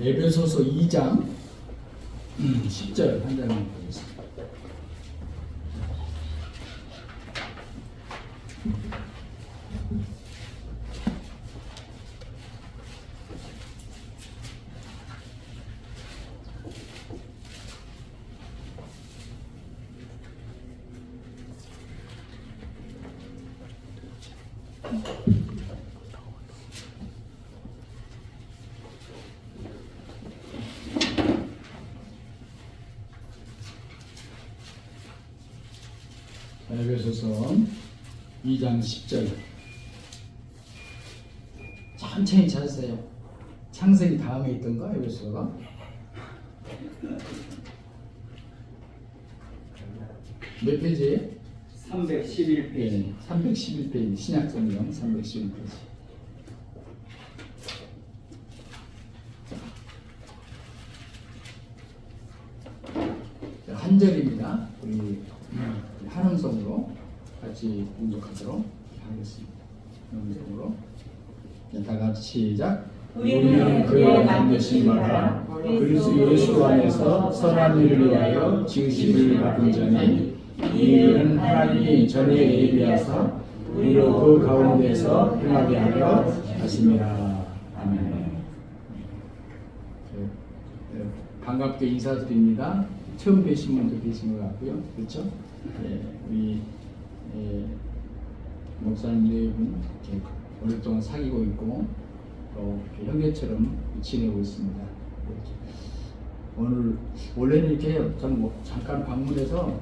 에베소서 2장 10절 한 장만 보겠습니다. 에베소서 2장 10절 천천히 찾으세요. 창세기 다음에 있던가 에베소서가? 몇 페이지에? 311페이지. 네, 311페이지 신약성경 311페이지. 한 절입니다. 우리 한음성으로 같이 공독하도록 하겠습니다. 한음성으로 다 같이 시작. 우리는 그의 만드신 바라 그리스도 예수 안에서 선한 일을 위하여 지으심을 받은 자니 이 일은 하나님이 전에 예비하사 우리로 그 가운데서 행하게 하려 하심이라. 아멘. 반갑게 인사드립니다. 처음 뵈신 분도 계신 것 같고요. 그렇죠? 우리 목사님 이렇게 오랫동안 사귀고 있고 또 형제처럼 지내고 있습니다. 오늘 원래는 이렇게 잠깐 방문해서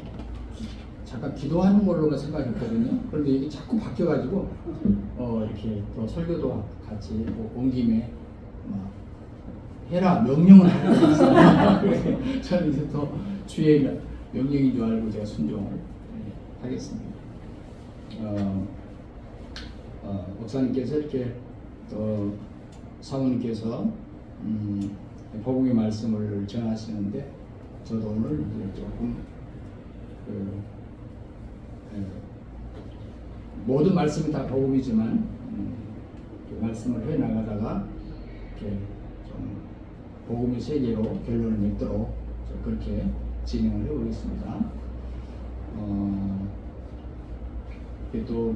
잠깐 기도하는 걸로만 생각했거든요. 그런데 이게 자꾸 바뀌어가지고 이렇게 또 설교도 같이 온 김에 해라 명령을 하고 있어요. 저는 이제 또 주의 명령인 줄 알고 제가 순종을 하겠습니다. 목사님께서 이렇게 또 사모님께서 복음의 말씀을 전하시는데 저도 오늘 이제 조금 모든 말씀은 다 복음이지만 말씀을 해 나가다가 이렇게 좀 복음의 세계로 결론을 맺도록 그렇게 진행을 해보겠습니다. 또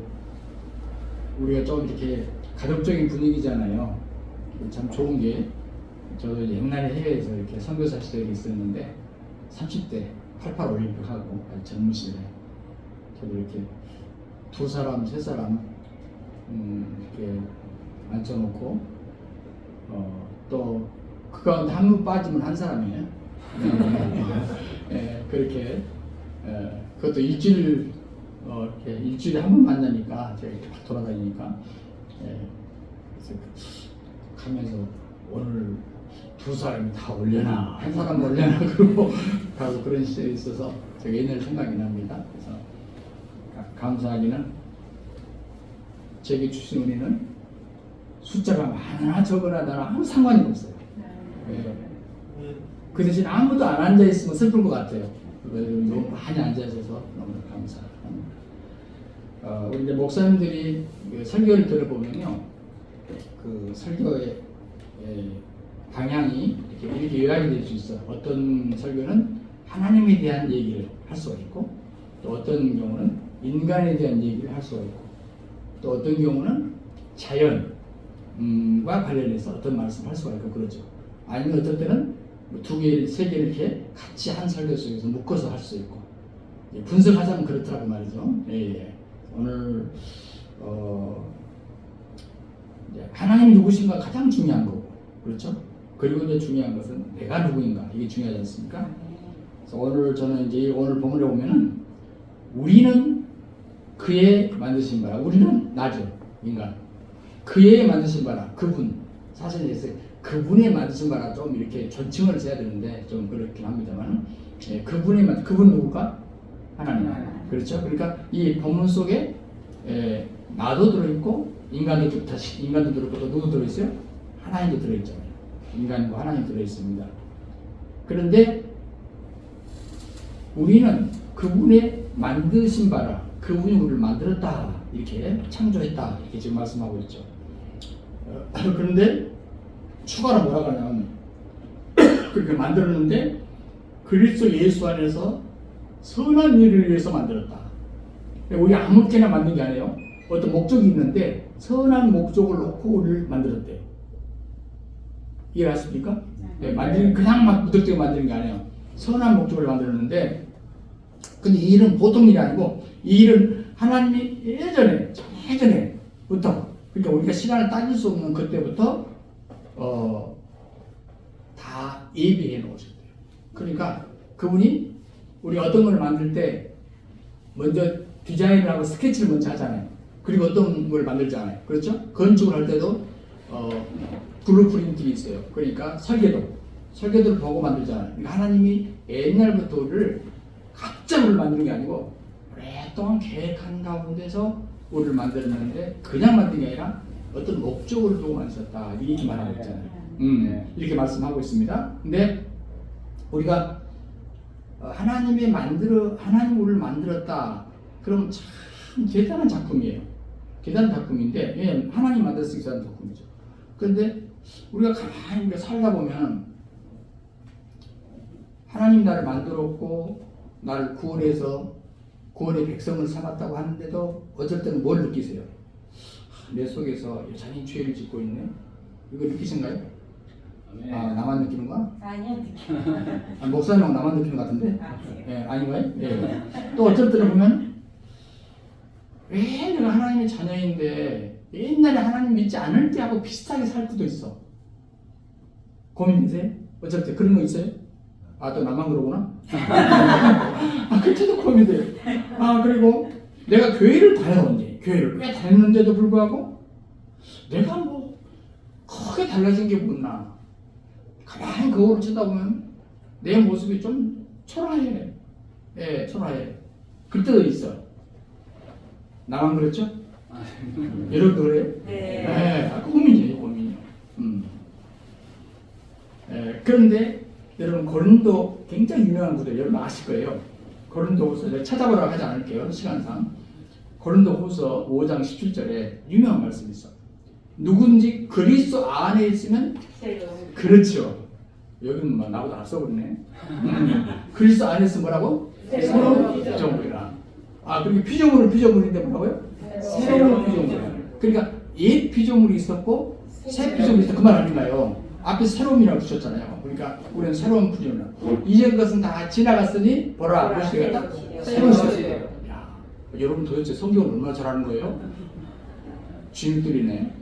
우리가 좀 이렇게 가족적인 분위기잖아요. 참 좋은 게 저도 옛날에 해외에서 이렇게 선교사 시절이 있었는데 30대 88 올림픽 하고 아주 젊은 시절에 저도 이렇게 두 사람 세 사람 이렇게 앉혀놓고 또 그 가운데 한 분 빠지면 한 사람이에요. 그렇게 그것도 일주일 이렇게 일주일에 한 번 만나니까 제가 이렇게 막 돌아다니니까 그래서 가면서 오늘 두 사람이 다 올려나 한 사람 올려나 그러고 가고 그런 시절이 있어서 제가 옛날 생각이 납니다. 그래서 감사하기는 제게 주신 은혜는 숫자가 많으나 적으나 나는 아무 상관이 없어요. 그 대신 아무도 안 앉아 있으면 슬플 것 같아요. 너무 많이 앉아 있어서 너무 감사합니다. 우리 이제 목사님들이 설교를 들어보면요, 그 설교의 방향이 이렇게 요약이 될 수 있어. 어떤 설교는 하나님에 대한 얘기를 할 수가 있고, 또 어떤 경우는 인간에 대한 얘기를 할 수가 있고, 또 어떤 경우는 자연과 관련해서 어떤 말씀을 할 수가 있고 그러죠. 아니면 어떨 때는 두 개, 세 개를 이렇게 같이 한 설교 속에서 묶어서 할 수 있고, 분석하자면 그렇더라고 말이죠. 오늘 하나님이 누구신가 가장 중요한 거고, 그렇죠? 그리고 이제 중요한 것은 내가 누구인가, 이게 중요하지 않습니까? 그래서 오늘 저는 이제 오늘 본문에 보면은 우리는 그의 만드신 바라, 우리는 나죠, 인간. 그의 만드신 바라, 그분. 사실 이제 그분의 만드신 바라 좀 이렇게 존칭을 해야 되는데 좀 그렇긴 합니다만, 그분 누구가? 하나님. 그렇죠? 그러니까 이 본문 속에 나도 들어있고 인간도 들어있고 또 누구 들어있어요? 하나님도 들어있잖아요. 인간과 하나님 들어있습니다. 그런데 우리는 그분의 만드신 바라, 그분이 우리를 만들었다, 이렇게 창조했다, 이렇게 지금 말씀하고 있죠. 그런데 추가로 뭐라고 하냐면 그렇게 만들었는데 그리스도 예수 안에서 선한 일을 위해서 만들었다. 우리가 아무렇게나 만든 게 아니에요. 어떤 목적이 있는데 선한 목적을 놓고 우리를 만들었대. 이해하십니까? 네, 만드는 그냥 막 무턱대고 만드는 게 아니에요. 선한 목적을 만들었는데, 근데 이 일은 보통 일이 아니고 이 일은 하나님이 예전에부터, 그러니까 우리가 시간을 따질 수 없는 그때부터 다 예비해 놓으셨대요. 그러니까 그분이 우리 어떤 걸 만들 때 먼저 디자인을 하고 스케치를 먼저 하잖아요. 그리고 어떤 걸 만들잖아요. 그렇죠? 건축을 할 때도 블루프린트가 있어요. 그러니까 설계도를 보고 만들잖아요. 그러니까 하나님이 옛날부터 우리를 각자 우리를 만드는 게 아니고 오랫동안 계획한 가운데서 우리를 만들었는데 그냥 만든 게 아니라 어떤 목적을 두고 만드셨다. 이렇게 말하고 있잖아요. 이렇게 말씀하고 있습니다. 근데 우리가 하나님 우리를 만들었다. 그럼 참 대단한 작품이에요. 대단한 작품인데, 왜냐면 하나님 만들어서 기사한 작품이죠. 그런데 우리가 가만히 살다 보면 하나님 나를 만들었고 나를 구원해서 구원의 백성을 삼았다고 하는데도 어쩔 때는 뭘 느끼세요? 내 속에서 여전히 죄를 짓고 있네. 이거 느끼신가요? 네. 아, 나만 느끼는 거야? 아니요. 목사님하고 나만 느끼는 것 같은데? 네. 아닌가요? 예. 또 어쩔 때는 보면 왜 내가 하나님의 자녀인데 옛날에 하나님 믿지 않을 때하고 비슷하게 살 때도 있어. 고민되세요? 어쩔 때 그런 거 있어요? 아, 또 나만 그러구나? 아, 그때도 고민돼요. 아, 그리고 내가 교회를 다녔는데, 교회를 꽤 다녔는데도 불구하고 내가 뭐 크게 달라진 게 뭐나. 가만히 거울을 쳐다보면 내 모습이 좀 초라해. 예, 초라해. 그때도 있어. 나만 그랬죠? 여러분도 그래요? 네. 네. 고민이에요, 고민이요. 그런데 여러분 고린도 굉장히 유명한 구절 여러분 아실 거예요. 고린도후서 제가 찾아보라고 하지 않을게요. 시간상. 고린도후서 5장 17절에 유명한 말씀이 있어. 누군지 그리스도 안에 있으면 그렇죠. 여기는 뭐 나보다 앞서버리네. 그리스도 안에 있으면 뭐라고? 새로운 피조물이라. 아, 그리고 피조물인데 뭐라고요? 새로운 피조물이라. 그러니까 옛 피조물이 있었고 새 피조물이 있었고 그 말 아닌가요? 앞에 새로움이라고 붙였잖아요. 그러니까 우리는 새로운 피조물. 이전 것은 다 지나갔으니 보라, 보시겠다. 새로운 시대예요. 야, 여러분 도대체 성경을 얼마나 잘하는 거예요? 주인들이네.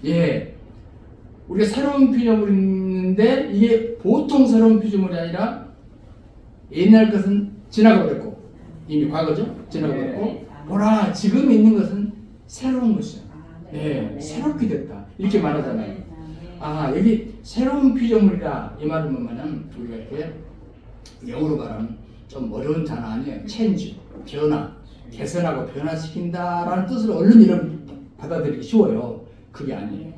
예. 우리가 새로운 피조물인데 이게 보통 새로운 피조물이 아니라 옛날 것은 지나가 버렸고 이미 과거죠? 지나가 버렸고 보라, 지금 있는 것은 새로운 것이야. 네, 새롭게 됐다. 이렇게 말하잖아요. 아, 여기 새로운 피조물이다. 이 말은 뭐냐면 우리가 이렇게 영어로 말하면 좀 어려운 단어 아니에요. change, 변화, 개선하고 변화시킨다라는 뜻으로 얼른 이런 받아들이기 쉬워요. 그게 아니에요.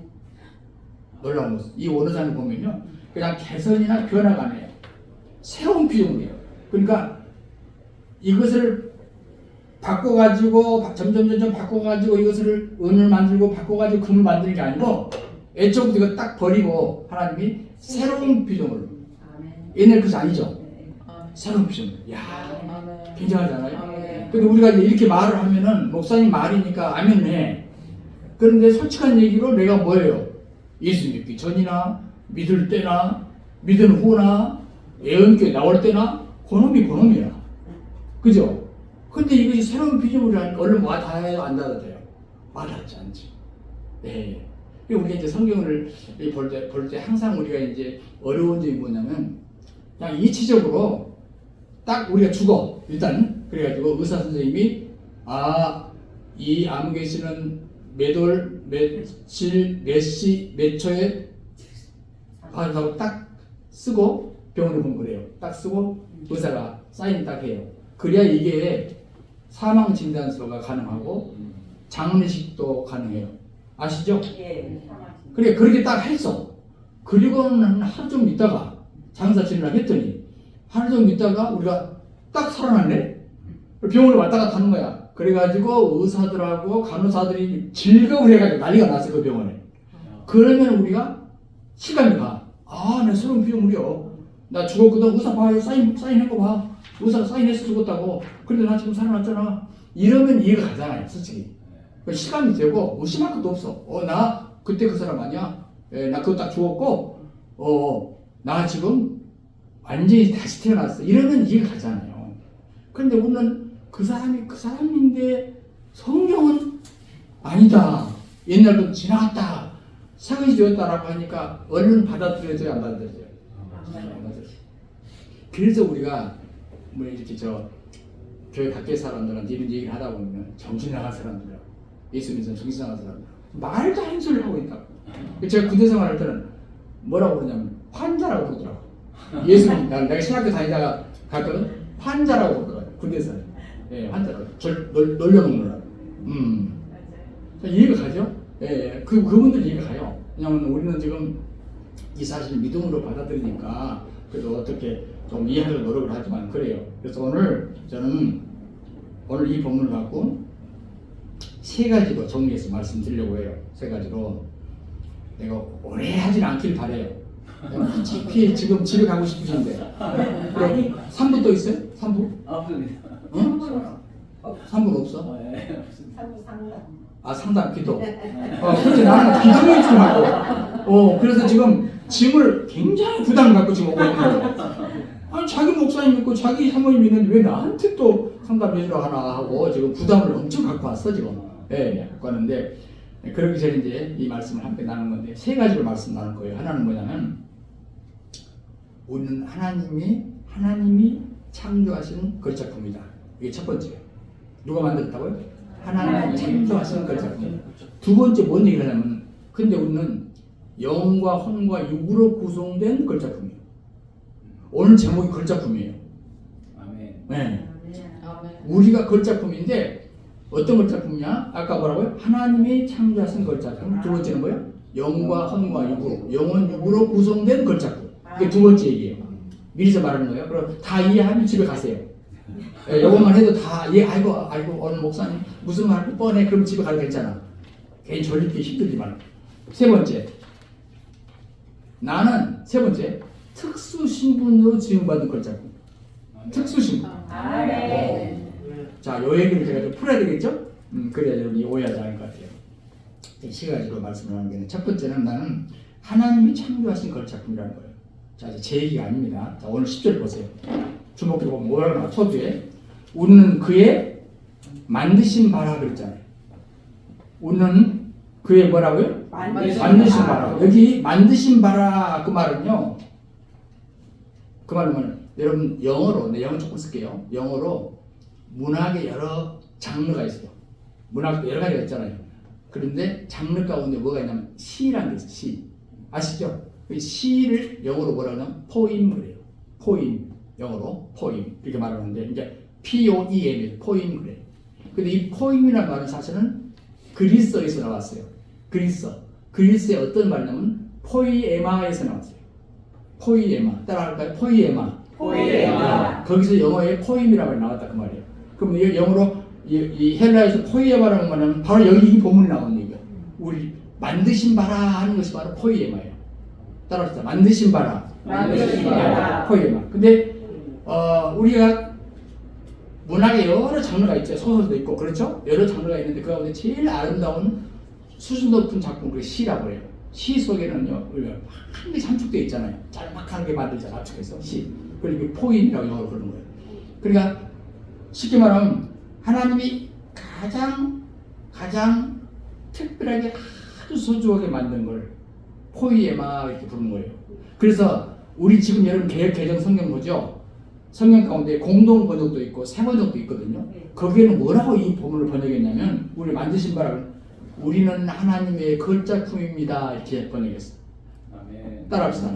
놀라운 것은 이 원어장을 보면요, 그냥 개선이나 변화가 아니에요. 새로운 피조물이에요. 그러니까 이것을 바꿔가지고 점점 바꿔가지고 이것을 은을 만들고 바꿔가지고 금을 만드는 게 아니고 애초부터 이거 딱 버리고 하나님이 새로운 피조물. 옛날 것이 아니죠. 새로운 피조물. 야, 굉장하잖아요. 근데 우리가 이제 이렇게 말을 하면은 목사님 말이니까 아멘을 해. 그런데 솔직한 얘기로 내가 뭐예요? 예수 믿기 전이나 믿을 때나 믿은 후나 예언교회 나올 때나 그놈이야. 그죠? 근데 이것이 새로운 피조물이라니까 얼른 와닿아요? 안 닿아요? 와닿지 않지. 네. 우리가 이제 성경을 볼 때 항상 우리가 이제 어려운 점이 뭐냐면 그냥 이치적으로 딱 우리가 죽어. 일단 그래가지고 의사 선생님이 이 암흑의씨는 몇 월, 며칠, 몇 시, 몇 초에 하고 딱 쓰고 병원에 보면 그래요. 딱 쓰고 의사가 사인 딱 해요. 그래야 이게 사망 진단서가 가능하고 장례식도 가능해요. 아시죠? 예. 그래, 그렇게 딱 했어. 그리고는 하루 좀 있다가 장사 진행을 했더니 하루 좀 있다가 우리가 딱 살아났네. 병원에 왔다 갔다 하는 거야. 그래가지고 의사들하고 간호사들이 즐거워 해가지고 난리가 났어 그 병원에. 그러면 우리가 시간이 가. 아, 내 새로운 피조물이요. 나 죽었거든. 의사 봐요. 사인한 거 봐. 의사가 사인해서 죽었다고. 근데 나 지금 살아났잖아. 이러면 이해가 가잖아요, 솔직히. 시간이 되고 무심할 것도 없어. 나 그때 그 사람 아니야? 나 그거 딱 죽었고, 나 지금 완전히 다시 태어났어. 이러면 이해가 가잖아요. 그런데 우리는 그 사람이 그 사람인데 성경은 아니다. 옛날부터 지나갔다. 사근이 되었다라고 하니까 얼른 받아들여져야 안 받아들여져요. 그래서 우리가 뭐 이렇게 교회 밖에 사람들한테 이런 얘기를 하다 보면 정신 나간 사람들, 예수 믿는 정신 나간 사람들 말도 안 소리를 하고 있다고. 제가 군대 생활할 때는 뭐라고 그러냐면 환자라고 그러더라고. 예수 믿는 내가 신학교 다니다가 갔거든. 환자라고 그러더라고. 군대에서. 예, 환자라고. 놀려먹느라고. 이해가 가죠? 예, 그분들 이해가 가요. 왜냐면 우리는 지금 이 사실을 믿음으로 받아들이니까 그래도 어떻게 좀 이해하려고 노력을 하지만 그래요. 그래서 오늘 저는 오늘 이 본문을 갖고 세 가지로 정리해서 말씀드리려고 해요. 세 가지로. 내가 오래 하진 않길 바래요. 깊이 지금 집에 가고 싶으신데. 그럼 3부 또 있어요? 3부? 없습니다. 응? 3부 없어? 네. 3부 상담. 아, 상담, 기도. 그래서 나는 기도를 좀 하고. 그래서 지금 짐을 굉장히 부담을 갖고 지금 오고 있는 거예요. 아니, 자기 목사님 믿고 자기 사모님 믿는데 왜 나한테 또 상담해주라 하나 하고 지금 부담을 엄청 갖고 왔어, 지금. 예, 갖고 왔는데, 그러기 전에 이제 이 말씀을 함께 나눈 건데, 세 가지로 말씀 나눌 거예요. 하나는 뭐냐면, 우리는 하나님이 창조하신 걸작품이다. 이게 첫 번째예요. 누가 만들었다고요? 하나님이 창조하신 걸작품. 두 번째 뭔 얘기를 하냐면, 근데 우리는 영과 혼과 육으로 구성된 걸작품이에요. 오늘 제목이 걸작품이에요. 아멘. 네. 우리가 걸작품인데 어떤 걸작품이냐? 아까 뭐라고요? 하나님이 창조하신 걸작품. 두 번째는 뭐예요? 영과 혼과 육으로, 영혼 육으로 구성된 걸작품. 이게 두 번째 얘기예요. 미리서 말하는 거예요. 그럼 다 이해하면 집에 가세요. 예, 요것만 해도 다 알고 오늘 목사님 무슨 말을 뻔해. 그럼 집에 가도 괜찮아. 괜히 졸립기 힘들지만. 세 번째, 나는 세 번째 특수 신분으로 지음받은 걸작품. 특수 신분. 자, 요 얘기를 제가 좀 풀어야 되겠죠? 그래야 여러분이 오해하지 않을 것 같아요. 세 가지로 말씀을 하는 게, 첫 번째는 나는 하나님이 창조하신 걸작품이라는 거예요. 자, 이제 제 얘기가 아닙니다. 자, 오늘 10절 보세요. 주목해 보면 뭐라고 나와? 초두에 우리는 그의 만드신 바라 그랬잖아요. 우리는 그의 뭐라고요? 만드신 바라. 여기 만드신 바라 그 말은요. 그 말은 여러분 영어로, 내 영어 조금 쓸게요. 영어로 문학의 여러 장르가 있어요. 문학도 여러 가지가 있잖아요. 그런데 장르 가운데 뭐가 있냐면 시라는 게 있어요. 시. 아시죠? 시를 영어로 뭐라 하냐면 포임 그래요. 포임. 영어로 포임. 이렇게 말하는데 이제 P-O-E-M, 포임 그래요. 근데 이 포임이라는 말은 사실은 그리스어에서 나왔어요. 그리스의 어떤 말이냐면 포이에마에서 나왔어요. 포이에마. 따라할까요? 포이에마. 거기서 영어에 포임이라고 나왔다 그 말이에요. 그럼 이 영어로 이 헬라에서 포이에마라는 말은 바로 여기 이 본문에 나오는 얘기예요. 우리 만드신 바라 하는 것이 바로 포이에마예요. 따라합시다. 만드신 바라. 포이에마. 근데 우리가 문학에 여러 장르가 있죠. 소설도 있고 그렇죠? 여러 장르가 있는데 그 가운데 제일 아름다운 수준 높은 작품 그 시라고 해요. 시 속에는요 우리가 한 개 함축되어 있잖아요. 짤막한 게 만들잖아. 압축해서 시. 그리고 포임이라고 영어로 부르는 거예요. 그러니까 쉽게 말하면 하나님이 가장 특별하게 아주 소중하게 만든 걸 포이에마 이렇게 부르는 거예요. 그래서 우리 지금 여러분 개정 성경 보죠? 성경 가운데 공동 번역도 있고 새 번역도 있거든요. 거기에는 뭐라고 이 본문을 번역했냐면 우리 만드신 바람은 우리는 하나님의 걸작품입니다 이렇게 번역했어. 따라합시다.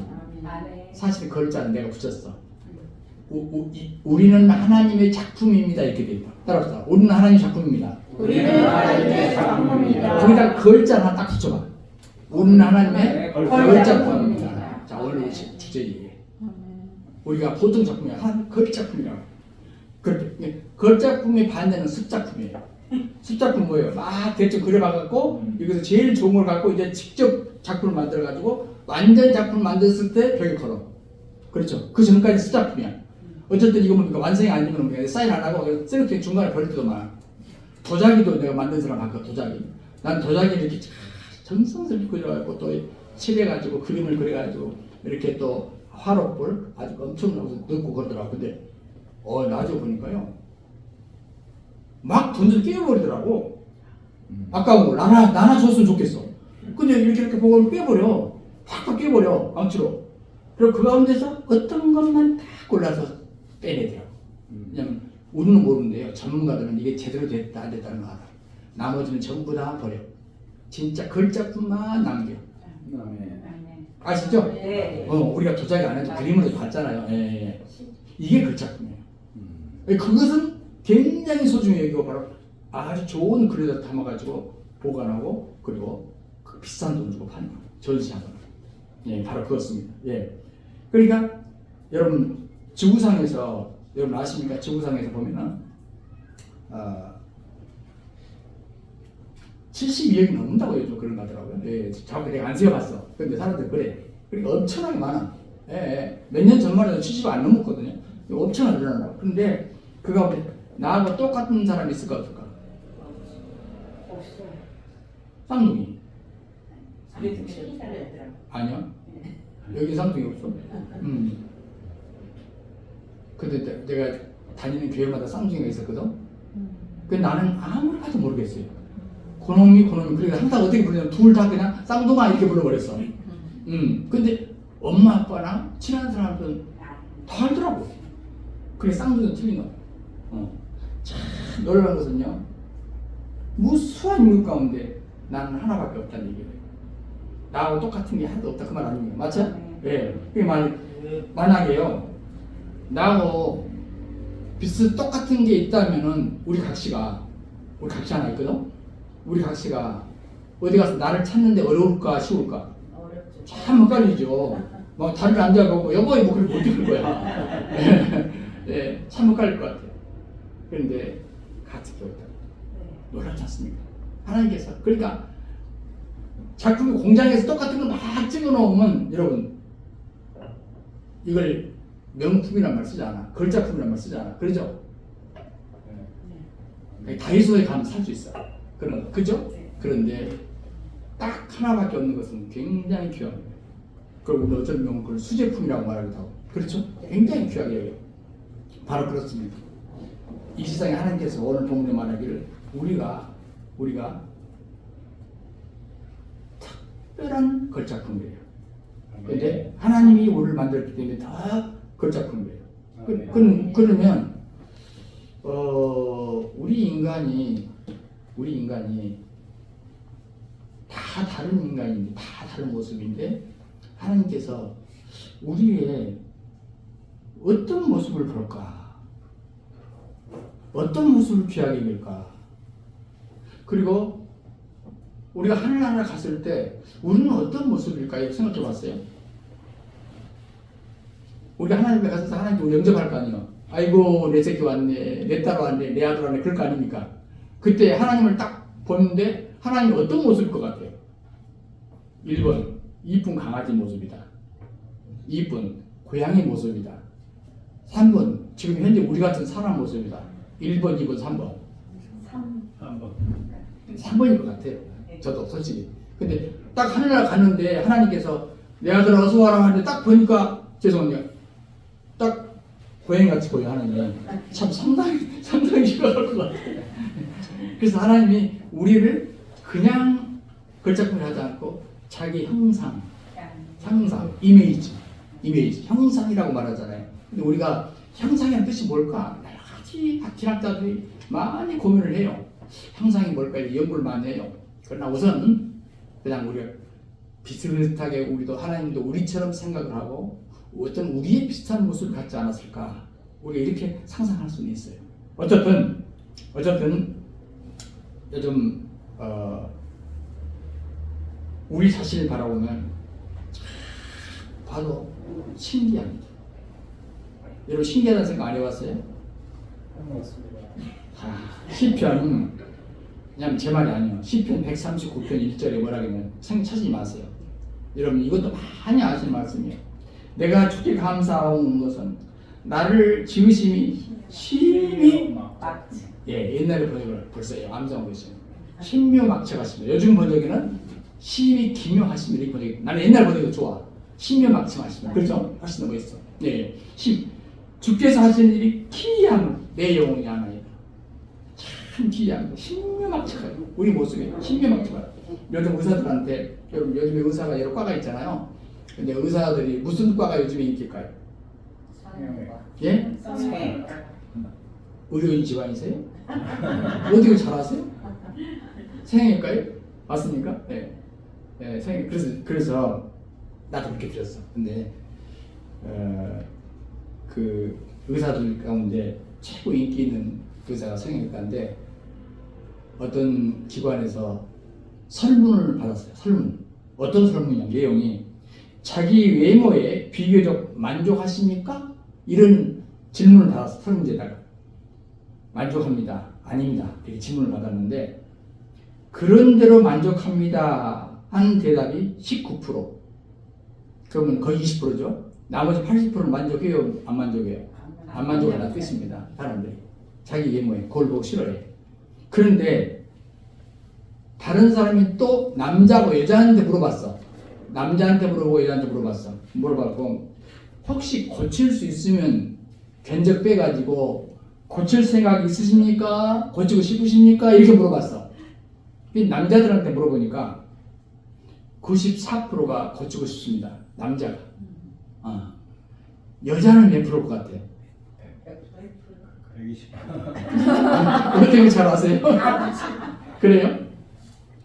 사실 걸자는 내가 붙였어. 우리는 하나님의 작품입니다 이렇게 돼 있다. 따라합시다. 우리는 하나님의 작품입니다. 거기다 걸자 하나 딱 붙여봐. 우리는 하나님의 걸작품입니다. 자, 오늘 주제 얘기해. 우리가 보통 작품이 한 걸작품이라고. 그렇게 걸작품의 반대는 습작품이에요. 습작품 뭐예요? 막 대충 그려봐갖고 여기서 제일 좋은 걸 갖고 이제 직접 작품을 만들어가지고 완전 작품을 만들었을 때 벽에 걸어. 그렇죠. 그 전까지 습작품이야. 어쨌든 이거 보니까 완성이 아니면 그냥 사인 안 하고 쓰레기 중간에 버릴 때도 많아. 도자기도 내가 만든 사람 봤거 도자기. 난 도자기를 이렇게 정성스럽게 그려가지고 또 칠해가지고 그림을 그려가지고 이렇게 또 화롯불 아주 엄청나게 넣고 그러더라고. 근데 나중에 보니까요 막 던져서 깨버리더라고. 아까운 걸 나나 줬으면 좋겠어. 근데 이렇게 보고 깨버려. 팍팍 깨버려 망치로. 그리고 그 가운데서 어떤 것만 다 골라서 빼내더라고. 왜냐면 우리는 모르는데요 전문가들은 이게 제대로 됐다 안 됐다는 거 알아. 나머지는 전부 다 버려. 진짜 걸작품만 남겨. 아시죠? 네. 우리가 도자기 안 해도 그림으로 봤잖아요. 예. 이게 걸작품이에요. 그것은 굉장히 소중해요. 이거 바로 아주 좋은 글에다 담아가지고 보관하고 그리고 그 비싼 돈 주고 파는 거예요. 전시하는 거예요. 예, 바로 그렇습니다. 예. 그러니까 여러분 지구상에서 여러분 아십니까? 지구상에서 보면은 72억이 넘는다고 요즘 그런 거 하더라고요. 예, 정확히 내가 안 세어봤어. 근데 사람들 그래. 그러니까 엄청나게 많아. 예. 몇 년 전만 해도 70억 안 넘었거든요. 엄청나게 늘어나고. 근데 그 가운데 나하고 똑같은 사람이 있을까 없을까? 없어요. 쌍둥이. 그래도 7살이었더라고. 아니요. 여기 쌍둥이 없어. 근데 내가 다니는 교회마다 쌍둥이가 있었거든. 근데 나는 아무리 봐도 모르겠어요. 그놈이 그러니까 항상 어떻게 부르냐면 둘 다 그냥 쌍둥아 이렇게 불러버렸어. 근데 엄마 아빠랑 친한 사람들은 다 알더라고. 그게 쌍둥이는 틀린 거야. 참 놀라운 것은요 무수한 인류 가운데 나는 하나밖에 없다는 얘기예요. 나하고 똑같은 게 하나도 없다 그 말 아닙니까? 맞죠? 예. 그게 만약에요 나하고 똑같은 게 있다면은 우리 각시가 하나 있거든. 우리 각시가 어디 가서 나를 찾는데 어려울까 쉬울까? 어렵죠. 참 헷갈리죠. 막 다리를 앉아가고 여보의 목을 못 들을 거야. 예, 참 헷갈릴 것 같아요. 그런데 같이 배웠다. 놀랍지 않습니까? 하나님께서 그러니까 작품 공장에서 똑같은 거 막 찍어놓으면 여러분 이걸 명품이란 말 쓰지 않아. 걸작품이란 말 쓰지 않아. 그러죠? 다이소에 가면 살 수 있어. 그죠? 그런데 딱 하나밖에 없는 것은 굉장히 귀합니다. 그리고 우리 어떤 경우는 그걸 수제품이라고 말하기도 하고. 그렇죠? 굉장히 귀하게 여겨요. 바로 그렇습니다. 이 세상에 하나님께서 오늘 본문에 말하기를 우리가 특별한 걸작품이에요. 그런데 하나님이 우리를 만들었기 때문에 다 걸작품이에요. 그러면 우리 인간이 다 다른 인간인데 다 다른 모습인데 하나님께서 우리의 어떤 모습을 볼까? 어떤 모습을 귀하게 여길까? 그리고 우리가 하늘나라 갔을 때 우리는 어떤 모습일까요? 생각해 봤어요? 우리가 하나님 앞에 가서 하나님도 우리 영접할 거 아니에요. 아이고 내 새끼 왔네, 내 딸 왔네, 내 아들 왔네 그럴 거 아닙니까? 그때 하나님을 딱 보는데 하나님이 어떤 모습일 것 같아요? 1번 이쁜 강아지 모습이다. 2번 고양이 모습이다. 3번 지금 현재 우리 같은 사람 모습이다. 1번, 2번, 3번. 3번일 것 같아요. 저도 솔직히. 근데 딱 하늘나라 갔는데 하나님께서 내 아들 어서 와라 하는데 딱 보니까 죄송합니다. 딱 고양이같이 보여 하나님. 참 상당히 싫어할 것 같아요. 그래서 하나님이 우리를 그냥 걸작품을 하지 않고 자기 형상, 이미지, 형상이라고 말하잖아요. 근데 우리가 형상이라는 뜻이 뭘까? 여러 가지 학진학자들이 많이 고민을 해요. 형상이 뭘까? 연구를 많이 해요. 그러나 우선 그냥 우리가 비슷하게 우리도 하나님도 우리처럼 생각을 하고 어떤 우리의 비슷한 모습을 갖지 않았을까? 우리가 이렇게 상상할 수는 있어요. 어쨌든 요즘 우리 자신을 바라보면 봐도 신기합니다. 여러분 신기하다는 생각 안 해봤어요? 시편, 그냥 제 말이 아니에요. 시편 139편 1절에 뭐라 그러면 찾지 마세요. 여러분 이것도 많이 아시는 말씀이에요. 내가 주께 감사하는 것은 나를 지으심이 심히 옛날에 번역을 벌써 암송하고 있어요. 신묘막측하십니다. 요즘 번역에는 심히 기묘하십니다. 이 번역이 나는 옛날 번역이 좋아. 신묘막측하십니다. 그렇죠? 훨씬 더 멋있어. 예, 주께서 하시는 일이 기이함 내 영혼이 하나이다. 참 기이함. 신묘막측하고 우리 모습이 신묘막측하고. 요즘 의사들한테 여러분 요즘에 의사가 여러 과가 있잖아요. 근데 의사들이 무슨 과가 요즘에 인기일까요? 예? 의료인 집안이세요? 어디가 잘하세요? 생일까요? 맞습니까? 네. 네, 생일. 그래서 나도 그렇게 들었어. 근데 그 의사들 가운데 최고 인기 있는 의사가 성형외과인데 어떤 기관에서 설문을 받았어요. 설문. 어떤 설문이냐? 내용이 자기 외모에 비교적 만족하십니까? 이런 질문을 받았어. 설문지에다가. 만족합니다. 아닙니다. 이렇게 질문을 받았는데 그런대로 만족합니다. 한 대답이 19%. 그러면 거의 20%죠. 나머지 80%는 만족해요? 안 만족해요? 안 만족하다는 뜻입니다. 사람들이. 자기 외모에. 그걸 보고 싫어해. 그런데 다른 사람이 또 남자고 여자한테 물어봤어. 남자한테 물어보고 여자한테 물어봤어. 물어봤고 혹시 고칠 수 있으면 견적 빼가지고 고칠 생각 있으십니까? 고치고 싶으십니까? 이렇게 물어봤어. 남자들한테 물어보니까 94%가 고치고 싶습니다. 남자가. 여자는 몇 프로일 것 같아요? 120. 어떻게 잘 아세요? 그래요?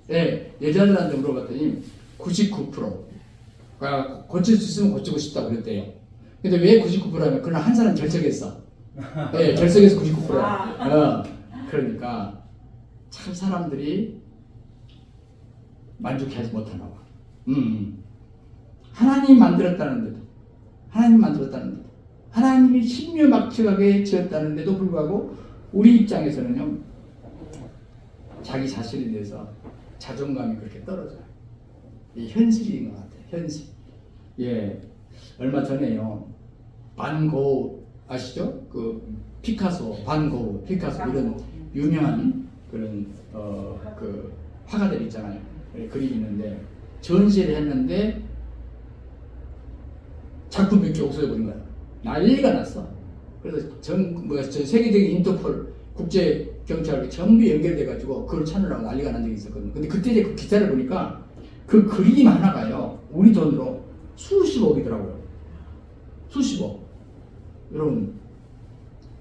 네, 여자들한테 물어봤더니 99%가 고칠 수 있으면 고치고 싶다고 그랬대요. 근데 왜 99%냐면 그날 한 사람 결석했어. 네, 결석해서 99%야. 그러니까 참 사람들이 만족하지 못하나 봐. 하나님 만들었다는데도 하나님이 신묘막측하게 지었다는데도 불구하고 우리 입장에서는요 자기 자신에 대해서 자존감이 그렇게 떨어져요. 이 현실인 것 같아요. 현실. 예, 얼마 전에요 반 고흐 아시죠? 그 피카소, 반 고흐, 피카소 이런 유명한 그런 그 화가들 있잖아요. 그림이 있는데 전시를 했는데 작품 몇 개 없어져버린 거야. 난리가 났어. 그래서 전 세계적인 인터폴 국제 경찰이 전부 연결돼가지고 그걸 찾으라고 난리가 난 적이 있었거든요. 근데 그때 이제 그 기사를 보니까 그 그림 하나가요 우리 돈으로 수십억이더라고요. 수십억. 여러분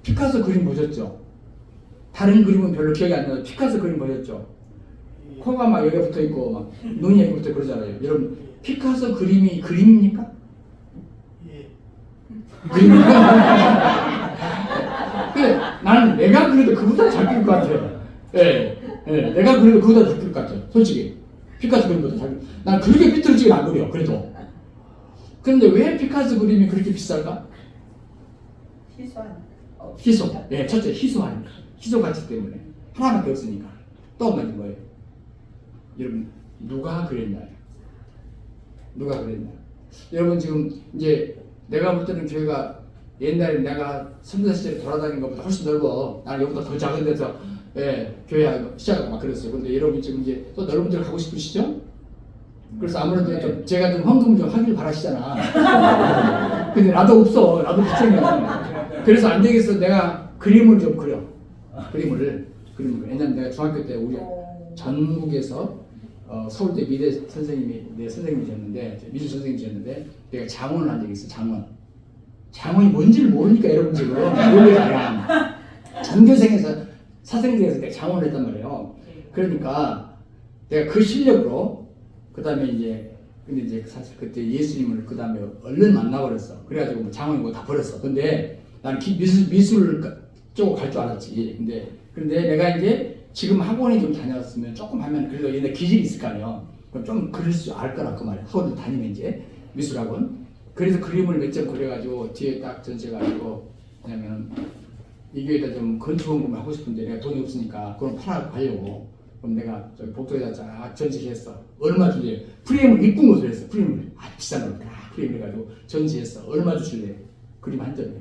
피카소 그림 보셨죠? 다른 그림은 별로 기억이 안 나요. 피카소 그림 보셨죠? 코가 막 여기 붙어 있고 막 눈이 여기 붙어 그러잖아요. 여러분 피카소 그림이 그림입니까? 예. 그림입니까? 근데 나는 내가 그래도 그보다 잘 그릴 것 같아요. 예, 내가 그래도 그보다 잘 그릴 것 같아요. 솔직히 피카소 그림보다 잘. 난 그렇게 삐뚤어지게 안 그려. 그래도. 그런데 왜 피카소 그림이 그렇게 비쌀까? 희소. 예, 첫째 희소하니까. 희소 가치 때문에 하나밖에 없으니까 또 만든 거예요. 여러분 누가 그랬나요? 누가 그랬나요? 여러분 지금 이제 내가 볼 때는 교회가 옛날에 내가 선교 시절에 돌아다닌 것보다 훨씬 넓어. 나는 여기보다 더 작은 데서 교회 시작하고 막 그랬어요. 근데 여러분 지금 이제 또 넓은 데로 가고 싶으시죠? 그래서 아무래도 좀 제가 좀 헌금 좀 하길 바라시잖아. 근데 나도 없어. 나도 빚쟁이야. 그래서 안 되겠어. 내가 그림을 좀 그려. 그림을. 왜냐면 내가 중학교 때 우리 전국에서 서울대 미대 선생님이 내 선생님이셨는데 미술 선생님이셨는데 내가 장원을 한 적이 있어. 장원이 뭔지를 모르니까 여러분 지금 모르잖아요. 전교생에서 사생대에서 내가 장원을 했단 말이에요. 그러니까 내가 그 실력으로 그 다음에 근데 이제 사실 그때 예수님을 그 다음에 얼른 만나버렸어. 그래가지고 뭐 장원이고 다 버렸어. 근데 나는 미술 쪽으로 갈 줄 알았지. 근데 내가 이제 지금 학원에 좀 다녔으면 조금 하면 그래도 옛날 기질이 있을 거 아니에요. 그럼 좀 그릴 줄 알 거라 그 말이야. 학원을 다니면 이제 미술학원. 그래서 그림을 몇 점 그려가지고 뒤에 딱 전시해가지고 왜냐면 이 교회에다 좀 건축 공부를 하고 싶은데 내가 돈이 없으니까 그럼 팔아 가려고. 그럼 내가 저기 복도에다 쫙 전시했어. 얼마 줄래? 프레임을 이쁜 것으로 했어. 프레임을 비싼 걸 딱 프레임을 해가지고 전시했어. 얼마 주실래? 그림 한 점에.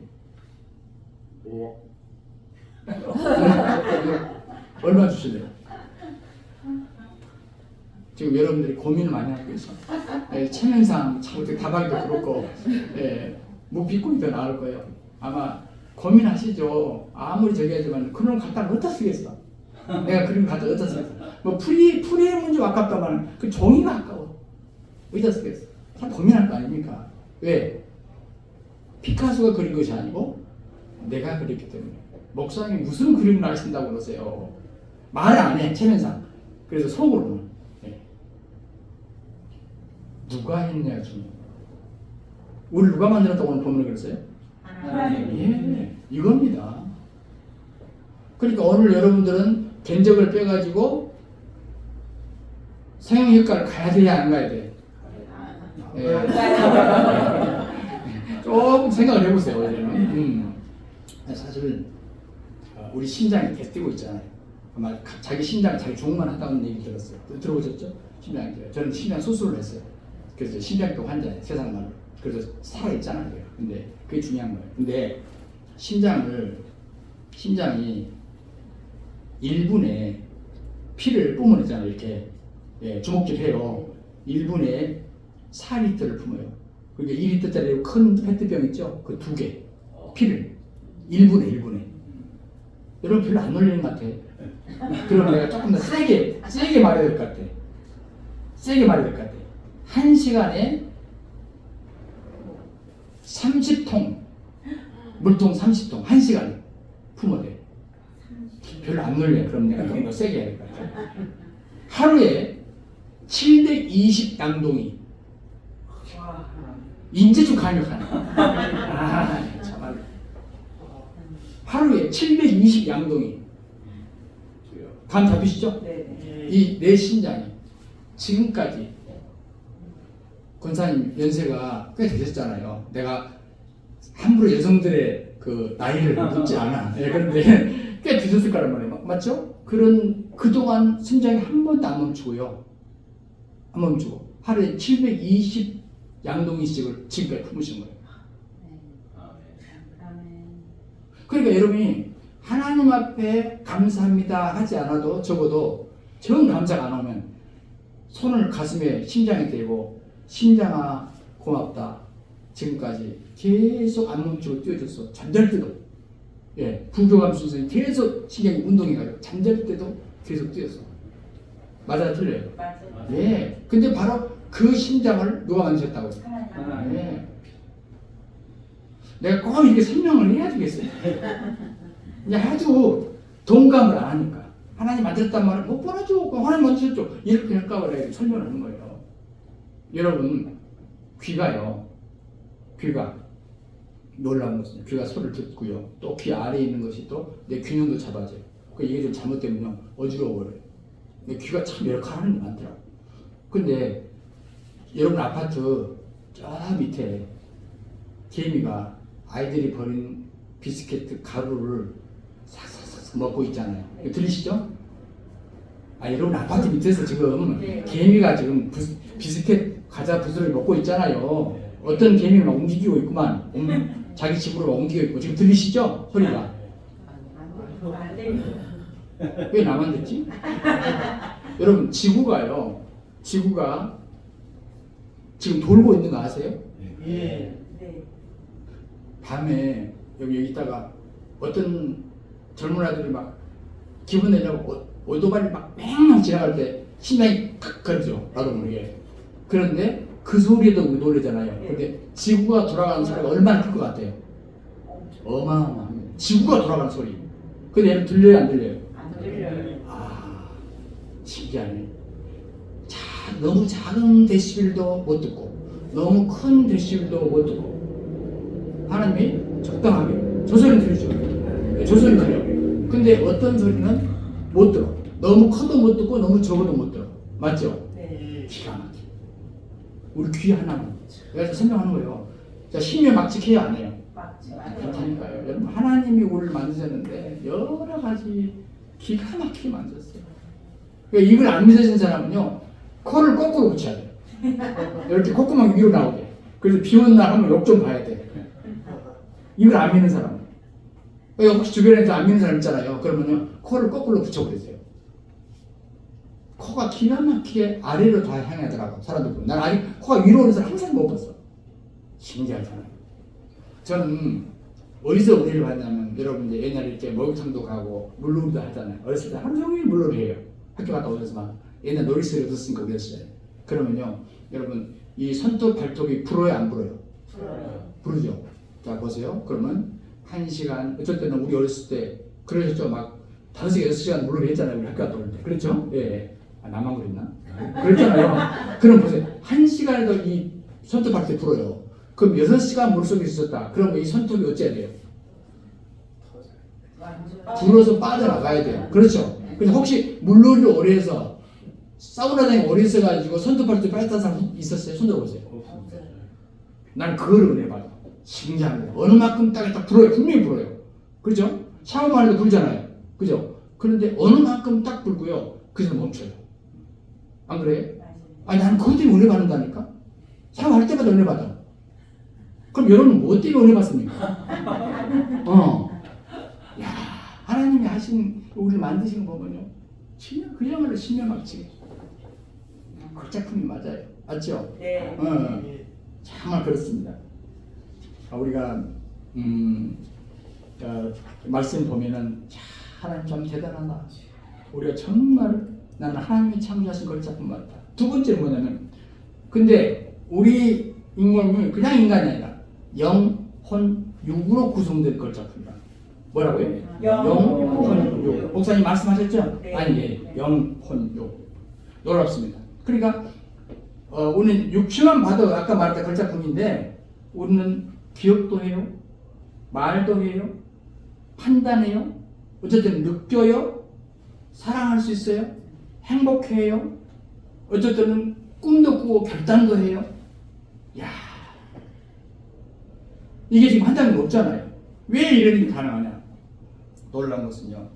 얼마 주실래요? 지금 여러분들이 고민을 많이 하고 있어. 체면상 참 다방도 그렇고, 묵비꾼이 더 나을 거예요. 아마 고민하시죠. 아무리 저기 하지만 그런 걸 갖다 어디다 쓰겠어? 내가 그림 갖다 어디다 쓰겠어? 뭐 프레임은 좀 아깝다만 그 종이가 아까워. 어디다 쓰겠어? 참 고민할 거 아닙니까? 왜? 피카소가 그린 것이 아니고 내가 그렸기 때문에. 목사님이 무슨 그림을 하신다고 그러세요? 말을 안 해, 체면상. 그래서 속으로는. 누가 했냐 중요. 우리 누가 만들었다고 오늘 본문에 그랬어요? 예, 이겁니다. 그러니까 오늘 여러분들은 견적을 빼가지고 성형외과를 가야 돼야 안 가야 돼? 조금 생각을 해보세요. 사실 우리 심장이 개뛰고 있잖아요. 아마 자기 심장 자기 좋은만 한다는 얘기 들었어요. 들어보셨죠? 심장이. 저는 심장 수술을 했어요. 그래서 심장병 환자예요. 세상 말로. 그래서 살아있잖아요. 근데 그게 중요한 거예요. 근데 심장이 1분에 피를 뿜어내잖아요. 이렇게 주먹질 해요. 1분에 4리터를 품어요. 그러니까 2리터짜리 큰 페트병 있죠? 그 2개 피를 1분에 여러분 별로 안 놀리는 것 같아. 그럼 내가 조금 더 세게 말해야 될 것 같아. 세게 말해야 될 것 같아. 1시간에 30통 물통 30통 1시간에 품어대. 별로 안 놀려. 그럼 내가 좀 더 세게 해야 될 것 같아. 하루에 720양동이 인제좀 강력하네. 참말로. 하루에 720양동이 감 잡히시죠? 네. 이 내 심장이 지금까지 권사님 연세가 꽤 되셨잖아요. 내가 함부로 여성들의 그 나이를 묻지 않아. 그런데 꽤 되셨을 거란 말이에요. 맞죠? 그동안 심장이 한 번도 안 멈추고요. 안 멈추고 하루에 720양동이씩을 지금까지 품으신 거예요. 그러니까 여러분이 하나님 앞에 감사합니다 하지 않아도 적어도 정 감사가 안 오면 손을 가슴에 심장에 대고 심장아 고맙다. 지금까지 계속 안 멈추고 뛰어줬어. 잠잘 때도. 부교감 선생님 계속 심장이 운동해가지고 잠잘 때도 계속 뛰었어. 맞아요, 틀려요? 맞아요. 근데 바로 그 심장을 누가 만드셨다고요? 하나님. 내가 꼭 이렇게 설명을 해야 되겠어요. 이제 하도 동감을 안 하니까. 하나님 만들었단 말을 못 보내줘. 하나님 만드셨죠. 이렇게 할까 봐 설명을 하는 거예요. 여러분, 귀가 놀라운 것은 귀가 소리를 듣고요. 또 귀 아래에 있는 것이 또 내 균형도 잡아줘요. 이게 좀 잘못되면 어지러워버려요. 내 귀가 참 열악한 게 많더라고. 근데 여러분 아파트 저 밑에 개미가 아이들이 버린 비스켓 가루를 싹싹싹 먹고 있잖아요. 들리시죠? 여러분 아파트 밑에서 지금 개미가 지금 비스켓 과자 부스를 먹고 있잖아요. 어떤 개미가 막 움직이고 있구만. 자기 집으로 막 움직이고 있고. 지금 들리시죠? 소리가. 안 들려요. 왜 나만 듣지? 여러분 지구가 지금 돌고 있는 거 아세요? 네. 밤에 여기 있다가 어떤 젊은 아들이 막 기분 내려고 오토바이를 막 뺑뺑 지나갈 때 심장이 탁 거리죠. 나도 모르게. 그런데 그 소리에도 우리 놀라잖아요. 근데 지구가 돌아가는 소리가 얼마나 클 것 같아요? 어마어마합니다. 지구가 돌아가는 소리. 근데 얘는 들려요, 안 들려요? 안 들려요. 신기하네. 너무 작은 데시벨도 못 듣고 너무 큰 데시벨도 못 듣고 하나님이 적당하게 저 소리는 들리죠. 저 소리는 들려요. 근데 어떤 소리는 못 들어. 너무 커도 못 듣고 너무 적어도 못 들어. 맞죠? 네. 기가 막혀. 우리 귀 하나만. 내가 설명하는 거예요. 자, 힘에 막직해야 안 해요. 그러니까요. 여러분 하나님이 우리를 만드셨는데 여러 가지 기가 막히게 만드셨어요. 그러니까 이걸 안 믿어진 사람은요 코를 거꾸로 붙여야 돼요. 이렇게 콧구멍이 위로 나오게. 그래서 비 오는 날 하면 욕 좀 봐야 돼. 이걸 안 믿는 사람. 그러니까 혹시 주변에서 안 믿는 사람 있잖아요. 그러면요 코를 거꾸로 붙여버리세요. 코가 기가 막히게 아래로 다 향하더라고 사람들 보면. 난 아직 코가 위로 오는 사람 항상 못 봤어. 신기하잖아요. 저는 어디서 은혜를 받냐면 여러분 이제 옛날에 이렇게 목욕탕도 가고 물놀이도 하잖아요. 어렸을 때 하루 종일 물놀이 해요. 학교 갔다 오셔서 막 옛날 놀이터에 얻었으니까 어렸을 때. 그러면요 여러분 이 손톱 발톱이 불어요 안 불어요? 부르죠. 자 보세요. 그러면 1시간 어쩔 때는 우리 어렸을 때 그러셨죠. 막 5시간 6시간 물놀이 했잖아요. 우리 학교 갔다 올 때. 그렇죠? 예. 아, 나만 그랬나? 그랬잖아요. 그럼 보세요. 1시간에도 이 손톱 발톱이 불어요. 그럼 6시간 물속에 있었다. 그러면 이 손톱이 어째야 돼요? 불어서 빠져나가야 돼요. 그렇죠? 근데 혹시 물놀이를 오래 해서 사우나장에 오래 있어가지고 손톱 발톱이 빠졌다는 사람 있었어요? 손 들어보세요. 난 그걸 은혜 받아. 신기합니다. 어느 만큼 딱 불어요. 분명히 불어요. 그죠? 샤워만 해도 불잖아요. 그죠? 그런데 어느 만큼 딱 불고요. 그래서 멈춰요. 안 그래요? 아니 나는 그것 때문에 은혜 받는다니까? 샤워할 때마다 은혜 받아. 그럼 여러분은 뭐 때문에 은혜 받습니까? 야, 하나님이 하신 우리를 만드신 거 보면요. 진짜 그야말로 신명합치게. 그 작품이 맞아요. 맞죠? 네. 정말 그렇습니다. 우리가 말씀 보면은 하나님 참 대단하다. 우리가 정말 나는 하나님이 창조하신 걸작품 같다. 두 번째 뭐냐면 근데 우리 인간은 그냥 인간이 아니라 영, 혼, 육으로 구성된 걸작품이다. 뭐라고요? 영, 혼, 육. 목사님 말씀하셨죠? 네. 아니 예. 영, 혼, 육. 놀랍습니다. 그러니까 우리는 육체만 봐도 아까 말했던 걸작품인데 우리는 기억도 해요. 말도 해요. 판단해요. 어쨌든 느껴요. 사랑할 수 있어요. 행복해요. 어쨌든 꿈도 꾸고 결단도 해요. 야, 이게 지금 한 장이 없잖아요. 왜 이런 일이 가능하냐? 놀라운 것은요.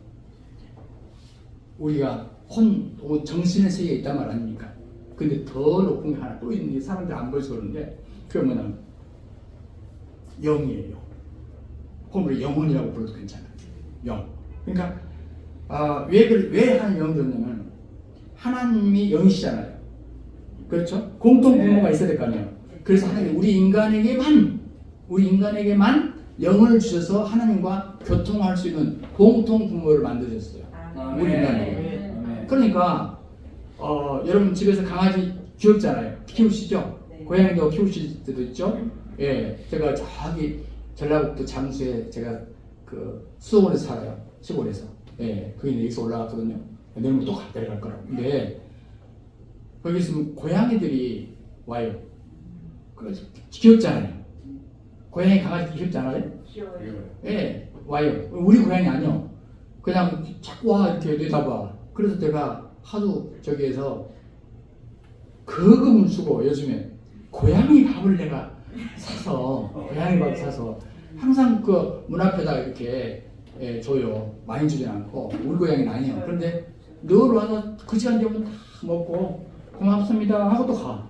우리가 정신의 세계에 있단 말 아닙니까? 근데 더 높은 게 하나 또 있는 게 사람들 안 보여서 그러는데 그게 뭐냐면 영이에요. 혹은 영혼이라고 불러도 괜찮아요. 영. 그러니까 왜 하나님 영이 줬냐면 하나님이 영이시잖아요. 그렇죠? 공통 부모가 있어야 될 거 아니에요. 그래서 하나님 우리 인간에게만 영을 주셔서 하나님과 교통할 수 있는 공통 부모를 만드셨어요. 우리 인간에게. 그러니까 여러분 집에서 강아지 키우잖아요. 키우시죠? 고양이도 키우실 때도 있죠? 예, 제가 저기 전라북도 잠수에 제가 그 수도원에서 살아요. 시골에서. 예, 거기 여기서 올라갔거든요. 내일부터 또 내려갈 거라고. 근데 거기 있으면 고양이들이 와요. 귀엽잖아요. 고양이 강아지 귀엽지 않아요? 예, 와요. 우리 고양이 아니요. 그냥 자꾸 와 이렇게 내다봐. 그래서 내가 하도 저기에서 거금을 쓰고 요즘에 고양이 밥을 내가 사서 고양이 밥 사서 항상 그 문 앞에다 이렇게 줘요. 많이 주진 않고 우리 고양이는 아니에요. 그런데 늘 와서 그 시간 되면 다 먹고 고맙습니다 하고 또 가.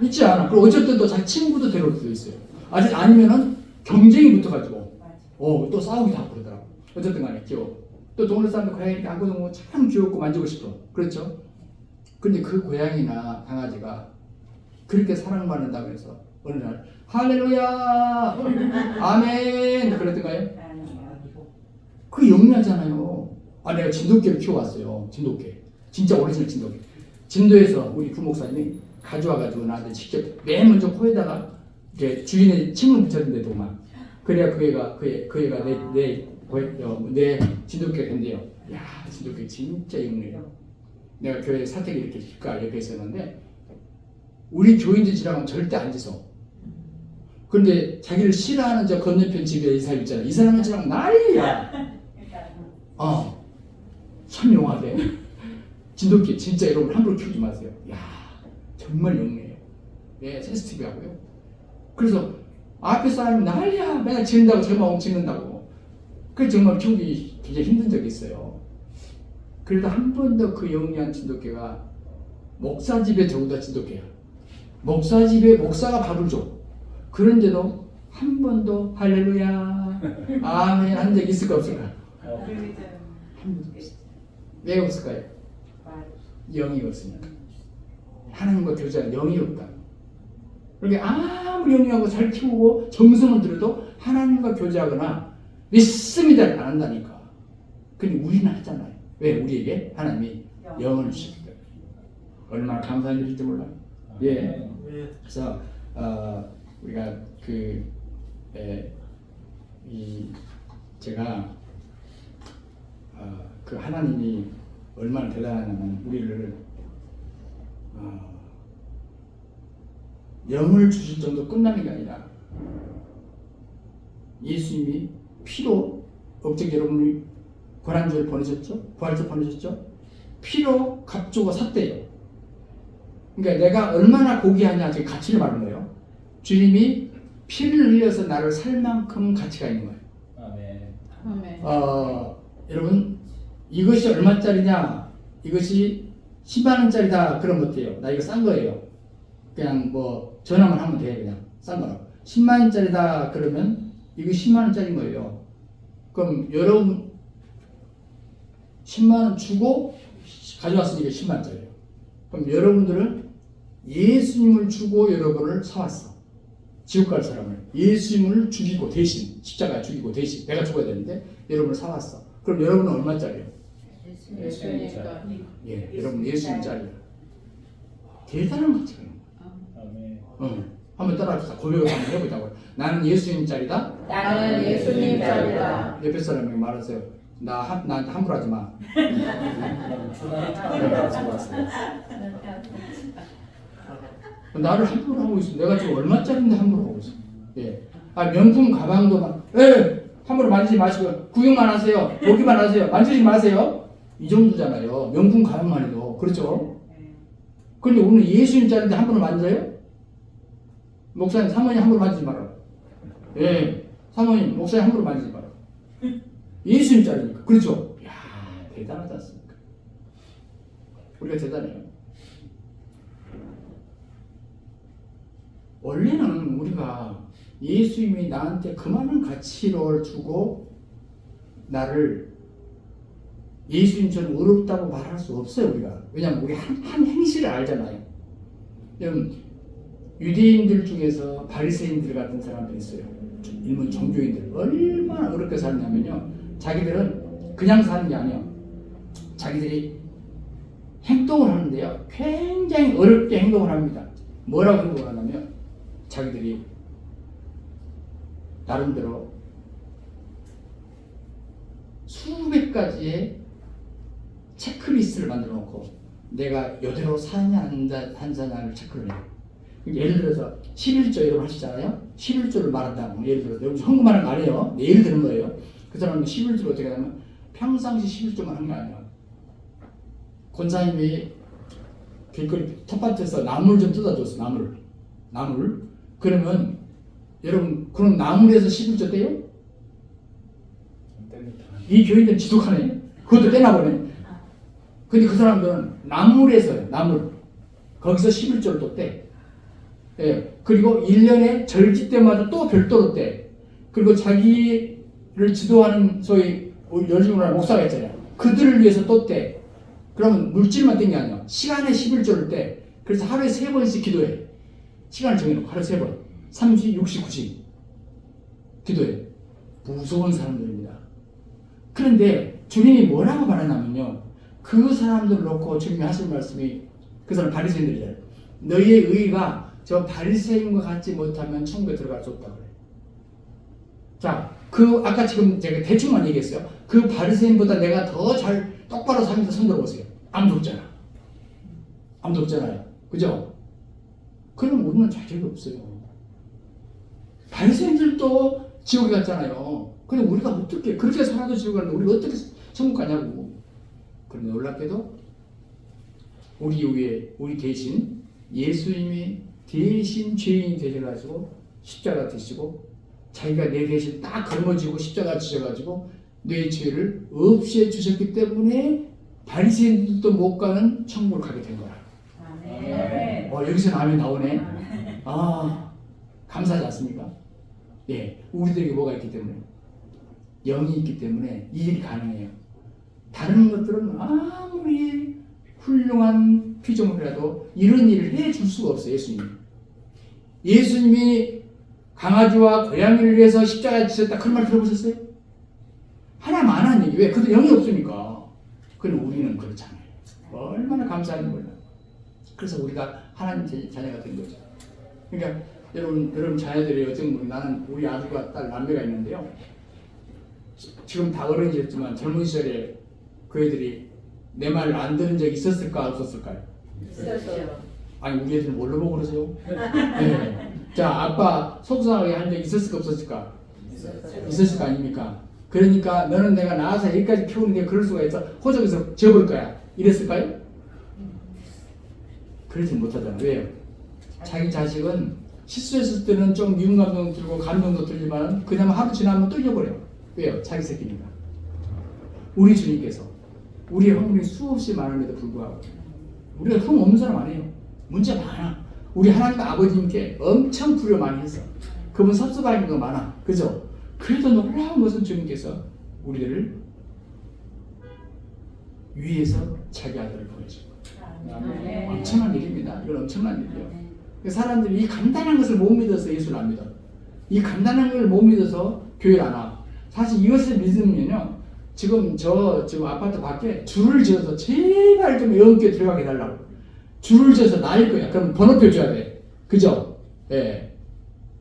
있지 않아. 그리고 어쩔 때도 자기 친구도 데려올 수도 있어요. 아직 아니면은 경쟁이 붙어가지고 또 싸우기도 하고 그러더라고. 어쨌든 간에 귀여워. 또 동네 사람들 고양이 안고 놓으면 참 귀엽고 만지고 싶어. 그렇죠? 근데 그 고양이나 강아지가 그렇게 사랑받는다고 해서 어느 날 할렐루야 아멘 그랬던가요? 그 영리하잖아요. 내가 진돗개를 키워왔어요. 진돗개. 진짜 오리지널 진돗개. 진도에서 우리 부목사님이 가져와가지고 나한테 직접 맨 먼저 코에다가 이렇게 주인의 침을 붙였는데도만 그래야 그 애가 내 진돗개가 된대요. 야, 진돗개 진짜 영리해요. 내가 교회 사택에 이렇게 길가 옆에 있었는데 우리 교인들 지나가면 절대 안 짖어. 그런데 자기를 싫어하는 저 건너편 집에 이 사람 있잖아. 이 사람은 지나가면 난리야. 참 용하대. 진돗개 진짜 여러분 함부로 키우지 마세요. 야, 정말 영리해요. 예, 센시티브하고요. 그래서 앞에 사람이 난리야. 맨날 지른다고 저만 엉치는다고. 그래서 정말 키우기 굉장히 힘든 적이 있어요. 그래도 한 번도 그 영리한 진돗개가 목사 집에 저보다 진돗개야. 목사 집에 목사가 밥을 줘. 그런데도 한 번도 할렐루야 아멘 한 적이 있을까 없을까? 한 번도 없어. 왜 없을까요? 영이 없으니까. 하나님과 교제한 영이 없다. 그러니까 아무리 영리하고 잘 키우고 정성을 들여도 하나님과 교제하거나 믿습니다 안 한다니까. 근데 우리는 하잖아요. 왜? 우리에게 하나님이 영을 주셨기 때문에. 얼마나 감사한 일일지 몰라. 예. 그래서 우리가 제가 그 하나님이 얼마나 대단하냐면 우리를 영을 주실 정도 끝나는 게 아니라 예수님이 피로 억제 여러분이 고난주를 보내셨죠? 부활절 보내셨죠? 피로 값주고 샀대요. 그러니까 내가 얼마나 고귀하냐 지금 가치를 말하는 거예요. 주님이 피를 흘려서 나를 살 만큼 가치가 있는 거예요. 아멘. 여러분 이것이 얼마짜리냐? 이것이 10만 원짜리다 그러면 어때요? 나 이거 싼 거예요. 그냥 뭐 전화만 하면 돼. 그냥 싼 거라. 10만 원짜리다 그러면 이거 10만 원짜리인 거예요. 그럼 여러분 10만 원 주고 가져왔으니까 10만 원짜리예요. 그럼 여러분들은 예수님을 주고 여러분을 사왔어. 지옥 갈 사람을 예수님을 죽이고 대신 십자가에 죽이고 대신 내가 죽어야 되는데 여러분을 사왔어. 그럼 여러분은 얼마짜리예요? 예수니까. 예, 여러분 예수님짜리야. 대단한 가치가 있는 거야. 한번 따라합시다. 고백을 한번 해보자고요. 나는 예수님짜리다. 나는 예수님짜리다. 옆에 사람에게 말하세요. 나한테 함부로 하지 마. 나를 함부로 하고 있어. 내가 지금 얼마짜리인데 함부로 하고 있어. 예. 명품 가방도 막, 함부로 만지지 마시고 구경만 하세요. 보기만 하세요. 만지지 마세요. 이 정도잖아요. 명품 가방만 해도 그렇죠. 그런데 오늘 예수님짜리인데 함부로 만져요? 목사님, 사모님 함부로 만지지 마라. 예, 사모님, 목사님 함부로 만지지 마라. 예수님짜리니까 그렇죠. 이야, 대단하지 않습니까? 우리가 대단해요. 원래는 우리가 예수님이 나한테 그 많은 가치를 주고 나를 예수님처럼 의롭다고 말할 수 없어요. 우리가. 왜냐하면 우리 한 행실을 알잖아요. 여러분 유대인들 중에서 바리새인들 같은 사람들이 있어요. 일본 종교인들 얼마나 어렵게 사느냐면요, 자기들은 그냥 사는 게 아니에요. 자기들이 행동을 하는데요, 굉장히 어렵게 행동을 합니다. 뭐라고 행동을 하냐면 자기들이 나름대로 수백 가지의 체크리스트를 만들어 놓고 내가 이대로 사냐 안 사냐를 체크를 해요. 예를 들어서 11조 여러분 하시잖아요. 11조를 말한다고. 예를 들어서 여러분 헌금하는 거 아니에요. 예를 드는 거예요. 그 사람은 11조를 어떻게 하냐면 평상시 11조만 한 게 아니야. 권사님이 길거리 텃밭에서 나물 좀 뜯어줬어. 나물. 그러면 여러분 그럼 나물에서 11조 떼요? 이 교인들은 지독하네. 그것도 떼나 보네. 근데 그 사람들은 나물에서요. 나물. 거기서 11조를 또 떼. 예. 그리고 1년에 절기 때마다 또 별도로 떼. 그리고 자기를 지도하는 소위 열심으로 목사가 있잖아요. 그들을 위해서 또 떼. 그러면 물질만 뗀 게 아니야. 시간에 11조를 떼. 그래서 하루에 3번씩 기도해. 시간을 정해놓고 하루에 3번. 30, 60, 90. 기도해. 무서운 사람들입니다. 그런데 주님이 뭐라고 말하냐면요, 그 사람들 놓고 주님이 하실 말씀이, 그 사람 바리새인들이잖아요. 너희의 의가 저 바리새인과 같지 못하면 천국에 들어갈 수 없다고 그래요. 자, 아까 지금 제가 대충만 얘기했어요. 그 바리새인보다 내가 더 잘 똑바로 살면서 손들어 보세요. 아무도 없잖아요. 그죠? 그럼 우리는 자격이 없어요. 바리새인들도 지옥에 갔잖아요. 근데 우리가 어떻게 그렇게 살아도 지옥에 가는데 우리가 어떻게 천국 가냐고. 그런데 놀랍게도 우리 대신 예수님이 대신 죄인이 되셔가지고 십자가 지시고 자기가 내 대신 딱 걸머지고 십자가 지셔가지고 내 죄를 없애 주셨기 때문에 바리새인들도 못 가는 천국을 가게 된 거라. 아멘. 여기서 아멘 나오네. 감사하지 않습니까? 예, 우리들에게 뭐가 있기 때문에 영이 있기 때문에 이 일이 가능해요. 다른 것들은 아무리 훌륭한 피조물이라도 이런 일을 해줄 수가 없어요. 예수님이 강아지와 고양이를 위해서 십자가에 지셨다 그런 말 들어보셨어요? 하나님 안 하는 얘기. 왜? 그들 영이 없으니까. 그럼 우리는 그렇잖아요. 얼마나 감사한지 몰라요. 그래서 우리가 하나님 자녀가 된 거죠. 그러니까 여러분 자녀들이 어떤 분이 나는 우리 아들과 딸 남매가 있는데요. 지금 다 어른이 됐지만 젊은 시절에 그 애들이 내 말을 안 들은 적이 있었을까 없었을까요? 있었어요. 아니 우리 애들은 뭘로 보고 그러세요? 네. 자, 아빠 속상하게 한 적 있었을까 없었을까? 있었을 거 아닙니까? 그러니까 너는 내가 낳아서 여기까지 키우는데 그럴 수가 있어. 호적에서 지어볼 거야. 이랬을까요? 그러지 못하잖아. 왜요? 자기 자식은 실수했을 때는 좀 미운 감정도 들고 감동도 들지만 그냥 하루 지나면 또 잊어버려. 왜요? 자기 새끼니까. 우리 주님께서 우리의 허물이 수없이 많음에도 불구하고 우리가 흠 없는 사람 아니에요. 문제 많아. 우리 하나님 아버지님께 엄청 불효 많이 했어. 그분 섭섭하는 거 많아. 그죠? 그래도 놀라운 것은 주님께서 우리를 위해서 자기 아들을 보내준 거예요. 엄청난 일입니다. 이건 엄청난 일이에요. 사람들이 이 간단한 것을 못 믿어서 예수를 안 믿어. 이 간단한 걸 못 믿어서 교회를 안 와. 사실 이것을 믿으면요. 지금 아파트 밖에 줄을 지어서 제발 좀 영께 들어가게 해달라고. 줄을 지어서 나일 거야. 그럼 번호표 줘야 돼. 그죠? 예.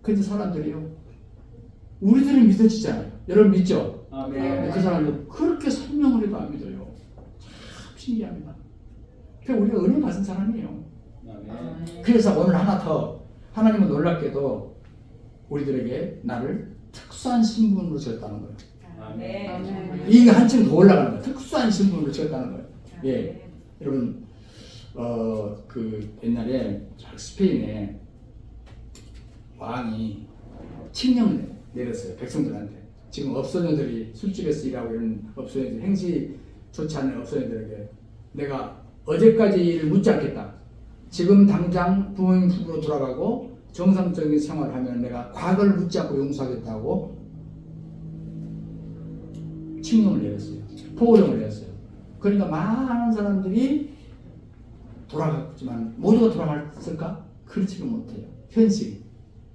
근데 사람들이요. 우리들은 믿어지잖아요. 여러분 믿죠? 네. 그 사람들 그렇게 설명을 해도 안 믿어요. 참 신기합니다. 그러니까 우리가 은혜 받은 사람이에요. 그래서 오늘 하나 더 하나님은 놀랍게도 우리들에게 나를 특수한 신분으로 지었다는 거예요. 이게 한층 더 올라가는 거예요. 특수한 신분으로 지었다는 거예요. 예, 여러분 그 옛날에 스페인에 왕이 칙령을 내렸어요. 백성들한테. 지금 업소녀들이 술집에서 일하고 이런 업소녀들 행시 좋지 않은 업소녀들에게 내가 어제까지 일을 묻지 않겠다. 지금 당장 부모님 품으로 돌아가고 정상적인 생활을 하면 내가 과거를 묻지 않고 용서하겠다고 칙령을 내렸어요. 포고령을 내렸어요. 그러니까 많은 사람들이 돌아갔지만 모두가 돌아갔을까? 그렇지는 못해요. 현실이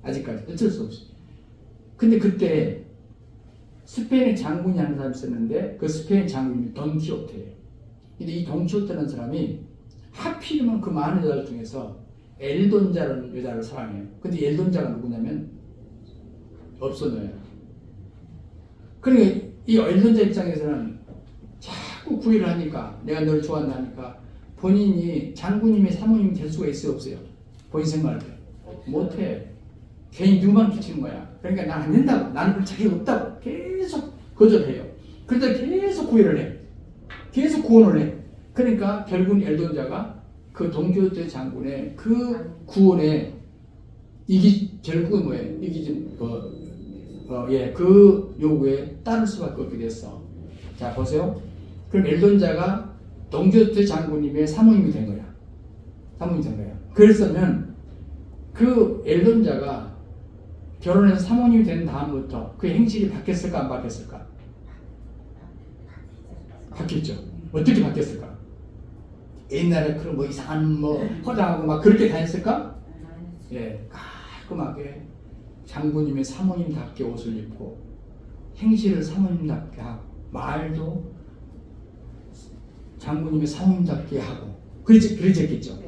아직까지 어쩔 수 없이. 근데 그때 스페인 장군이 하는 사람이 있었는데 그 스페인 장군이 돈키호테예요. 근데 이 돈키호테라는 사람이 하필이면 그 많은 여자들 중에서 엘돈자라는 여자를 사랑해요. 근데 엘돈자가 누구냐면 업소녀예요. 그러니까 이 엘돈자 입장에서는 자꾸 구애를 하니까 내가 널 좋아한다니까 본인이 장군님의 사모님이 될 수가 있어요 없어요? 본인 생각할 때 못해. 괜히 누만 끼치는 거야. 그러니까 난 안 된다고. 나는 그 자격이 없다고 계속 거절해요. 그러다 계속 구애를 해. 계속 구원을 해. 그러니까 결국은 엘돈자가 그 돈키호테 장군의 그 구원에 결국은 뭐예요? 그 요구에 따를 수밖에 없게 됐어. 자 보세요. 그럼 엘돈자가 돈키호테 장군님의 사모님이 된 거야. 사모님이 된 거야. 그랬으면 그 엘돈자가 결혼해서 사모님이 된 다음부터 그 행실이 바뀌었을까 안 바뀌었을까? 바뀌었죠. 어떻게 바뀌었을까? 옛날에 그런 뭐 이상한 뭐 화장하고 막 그렇게 다녔을까? 예, 깔끔하게 장군님의 사모님답게 옷을 입고 행실을 사모님답게 하고 말도 장군님의 사모님답게 하고 그러셨겠죠.